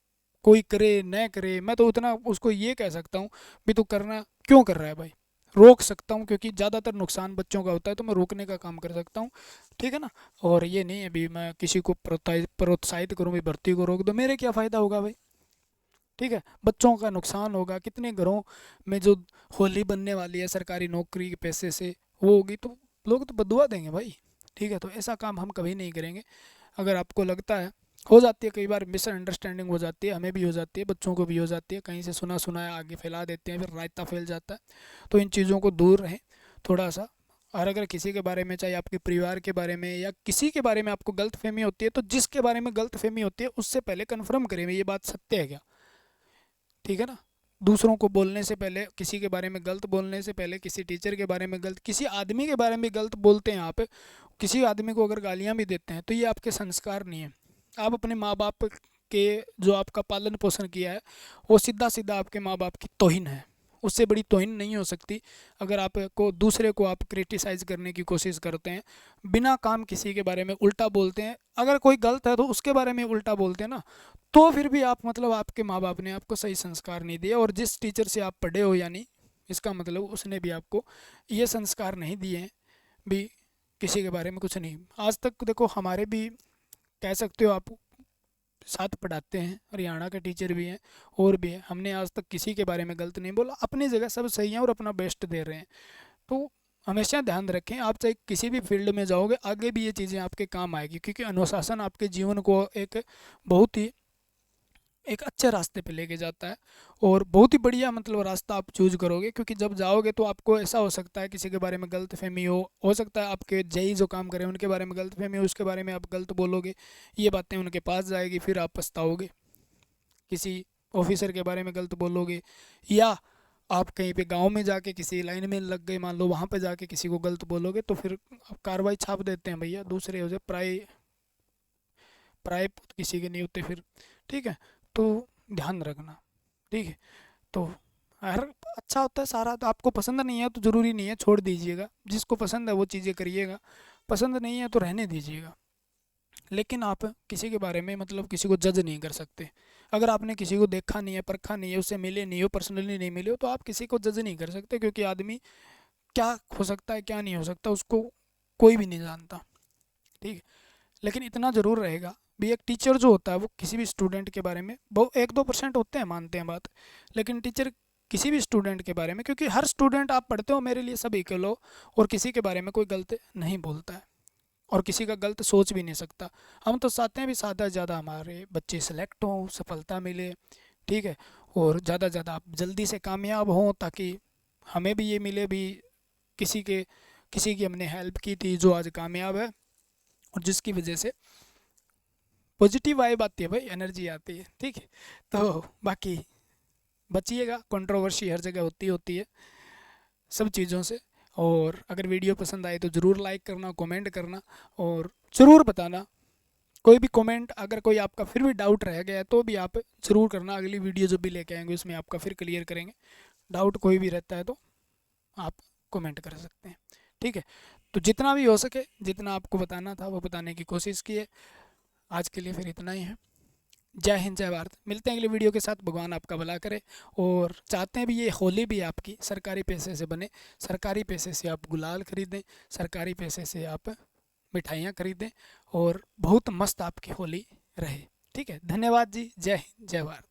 कोई करे न करे, मैं तो उतना उसको ये कह सकता हूँ भी तू करना क्यों कर रहा है भाई, रोक सकता हूँ, क्योंकि ज़्यादातर नुकसान बच्चों का होता है, तो मैं रोकने का काम कर सकता हूँ। ठीक है ना, और ये नहीं है भी मैं किसी को प्रोत्साहित करूँ भी भर्ती को रोक दो, मेरे क्या फ़ायदा होगा भाई। ठीक है, बच्चों का नुकसान होगा, कितने घरों में जो होली बनने वाली है सरकारी नौकरी के पैसे से वो होगी, तो लोग तो बदुआ देंगे भाई। ठीक है, तो ऐसा काम हम कभी नहीं करेंगे। अगर आपको लगता है, हो जाती है कई बार मिसअंडरस्टैंडिंग हो जाती है, हमें भी हो जाती है, बच्चों को भी हो जाती है, कहीं से सुना सुनाया आगे फैला देते हैं, फिर रायता फैल जाता है। तो इन चीज़ों को दूर रहें थोड़ा सा। और अगर किसी के बारे में, चाहे आपके परिवार के बारे में या किसी के बारे में आपको गलत फहमी होती है, तो जिसके बारे में गलत फहमी होती है उससे पहले कन्फर्म करें ये बात सत्य है क्या। ठीक है ना, दूसरों को बोलने से पहले, किसी के बारे में गलत बोलने से पहले, किसी टीचर के बारे में गलत, किसी आदमी के बारे में गलत बोलते हैं आप, किसी आदमी को अगर गालियाँ भी देते हैं, तो ये आपके संस्कार नहीं है। आप अपने माँ बाप के, जो आपका पालन पोषण किया है, वो सीधा सीधा आपके माँ बाप की तौहीन है, उससे बड़ी तौहीन नहीं हो सकती। अगर आपको दूसरे को आप क्रिटिसाइज़ करने की कोशिश करते हैं, बिना काम किसी के बारे में उल्टा बोलते हैं, अगर कोई गलत है तो उसके बारे में उल्टा बोलते हैं ना, तो फिर भी आप, मतलब आपके माँ बाप ने आपको सही संस्कार नहीं दिए, और जिस टीचर से आप पढ़े हो, यानी इसका मतलब उसने भी आपको ये संस्कार नहीं दिए हैं भी किसी के बारे में कुछ नहीं। आज तक देखो हमारे भी, कह सकते हो आप, साथ पढ़ाते हैं, हरियाणा के टीचर भी हैं और भी हैं, हमने आज तक किसी के बारे में गलत नहीं बोला, अपनी जगह सब सही हैं और अपना बेस्ट दे रहे हैं। तो हमेशा ध्यान रखें, आप चाहे किसी भी फील्ड में जाओगे आगे भी ये चीज़ें आपके काम आएगी, क्योंकि अनुशासन आपके जीवन को एक बहुत ही एक अच्छे रास्ते पे लेके जाता है, और बहुत ही बढ़िया मतलब रास्ता आप चूज करोगे, क्योंकि जब जाओगे तो आपको ऐसा हो सकता है किसी के बारे में गलत फहमी हो सकता है आपके जेई जो काम करें उनके बारे में गलत फहमी हो, उसके बारे में आप गलत बोलोगे, ये बातें उनके पास जाएगी, फिर आप पछताओगे। किसी ऑफिसर के बारे में गलत बोलोगे, या आप कहीं पे गांव में जाके किसी लाइन में लग गए मान लो, वहाँ पे जाके किसी को गलत बोलोगे, तो फिर आप कार्रवाई छाप देते हैं भैया, दूसरे हो जाए प्राय प्राय किसी के नहीं होते फिर। ठीक है, तो ध्यान रखना। ठीक है, तो हर अच्छा होता है सारा, तो आपको पसंद नहीं है तो ज़रूरी नहीं है, छोड़ दीजिएगा। जिसको पसंद है वो चीज़ें करिएगा, पसंद नहीं है तो रहने दीजिएगा। लेकिन आप किसी के बारे में मतलब किसी को जज नहीं कर सकते। अगर आपने किसी को देखा नहीं है, परखा नहीं है, उससे मिले नहीं हो, पर्सनली नहीं मिले हो, तो आप किसी को जज नहीं कर सकते, क्योंकि आदमी क्या हो सकता है क्या नहीं हो सकता उसको कोई भी नहीं जानता। ठीक है। लेकिन इतना ज़रूर रहेगा भी, एक टीचर जो होता है वो किसी भी स्टूडेंट के बारे में, बहुत 1-2% होते हैं मानते हैं बात, लेकिन टीचर किसी भी स्टूडेंट के बारे में, क्योंकि हर स्टूडेंट आप पढ़ते हो मेरे लिए सब इक्वल हो, और किसी के बारे में कोई गलत नहीं बोलता है और किसी का गलत सोच भी नहीं सकता। हम तो चाहते हैं भी ज़्यादा से ज़्यादा हमारे बच्चे सेलेक्ट हों, सफलता मिले। ठीक है। और ज़्यादा से ज़्यादा आप जल्दी से कामयाब हों, ताकि हमें भी ये मिले भी, किसी के किसी की हमने हेल्प की थी जो आज कामयाब है, और जिसकी वजह से पॉजिटिव वाइब आती है भाई, एनर्जी आती है। ठीक है। तो बाकी बचिएगा, कंट्रोवर्सी हर जगह होती है सब चीज़ों से। और अगर वीडियो पसंद आए तो ज़रूर लाइक करना, कमेंट करना, और ज़रूर बताना। कोई भी कमेंट अगर कोई आपका फिर भी डाउट रह गया है तो भी आप ज़रूर करना, अगली वीडियो जो भी लेके आएंगे उसमें आपका फिर क्लियर करेंगे। डाउट कोई भी रहता है तो आप कमेंट कर सकते हैं। ठीक है। तो जितना भी हो सके, जितना आपको बताना था वो बताने की कोशिश की है। आज के लिए फिर इतना ही है। जय हिंद, जय भारत। मिलते हैं अगली वीडियो के साथ। भगवान आपका भला करे। और चाहते हैं भी ये होली भी आपकी सरकारी पैसे से बने, सरकारी पैसे से आप गुलाल खरीदें, सरकारी पैसे से आप मिठाइयाँ खरीदें, और बहुत मस्त आपकी होली रहे। ठीक है। धन्यवाद जी। जय हिंद, जय भारत।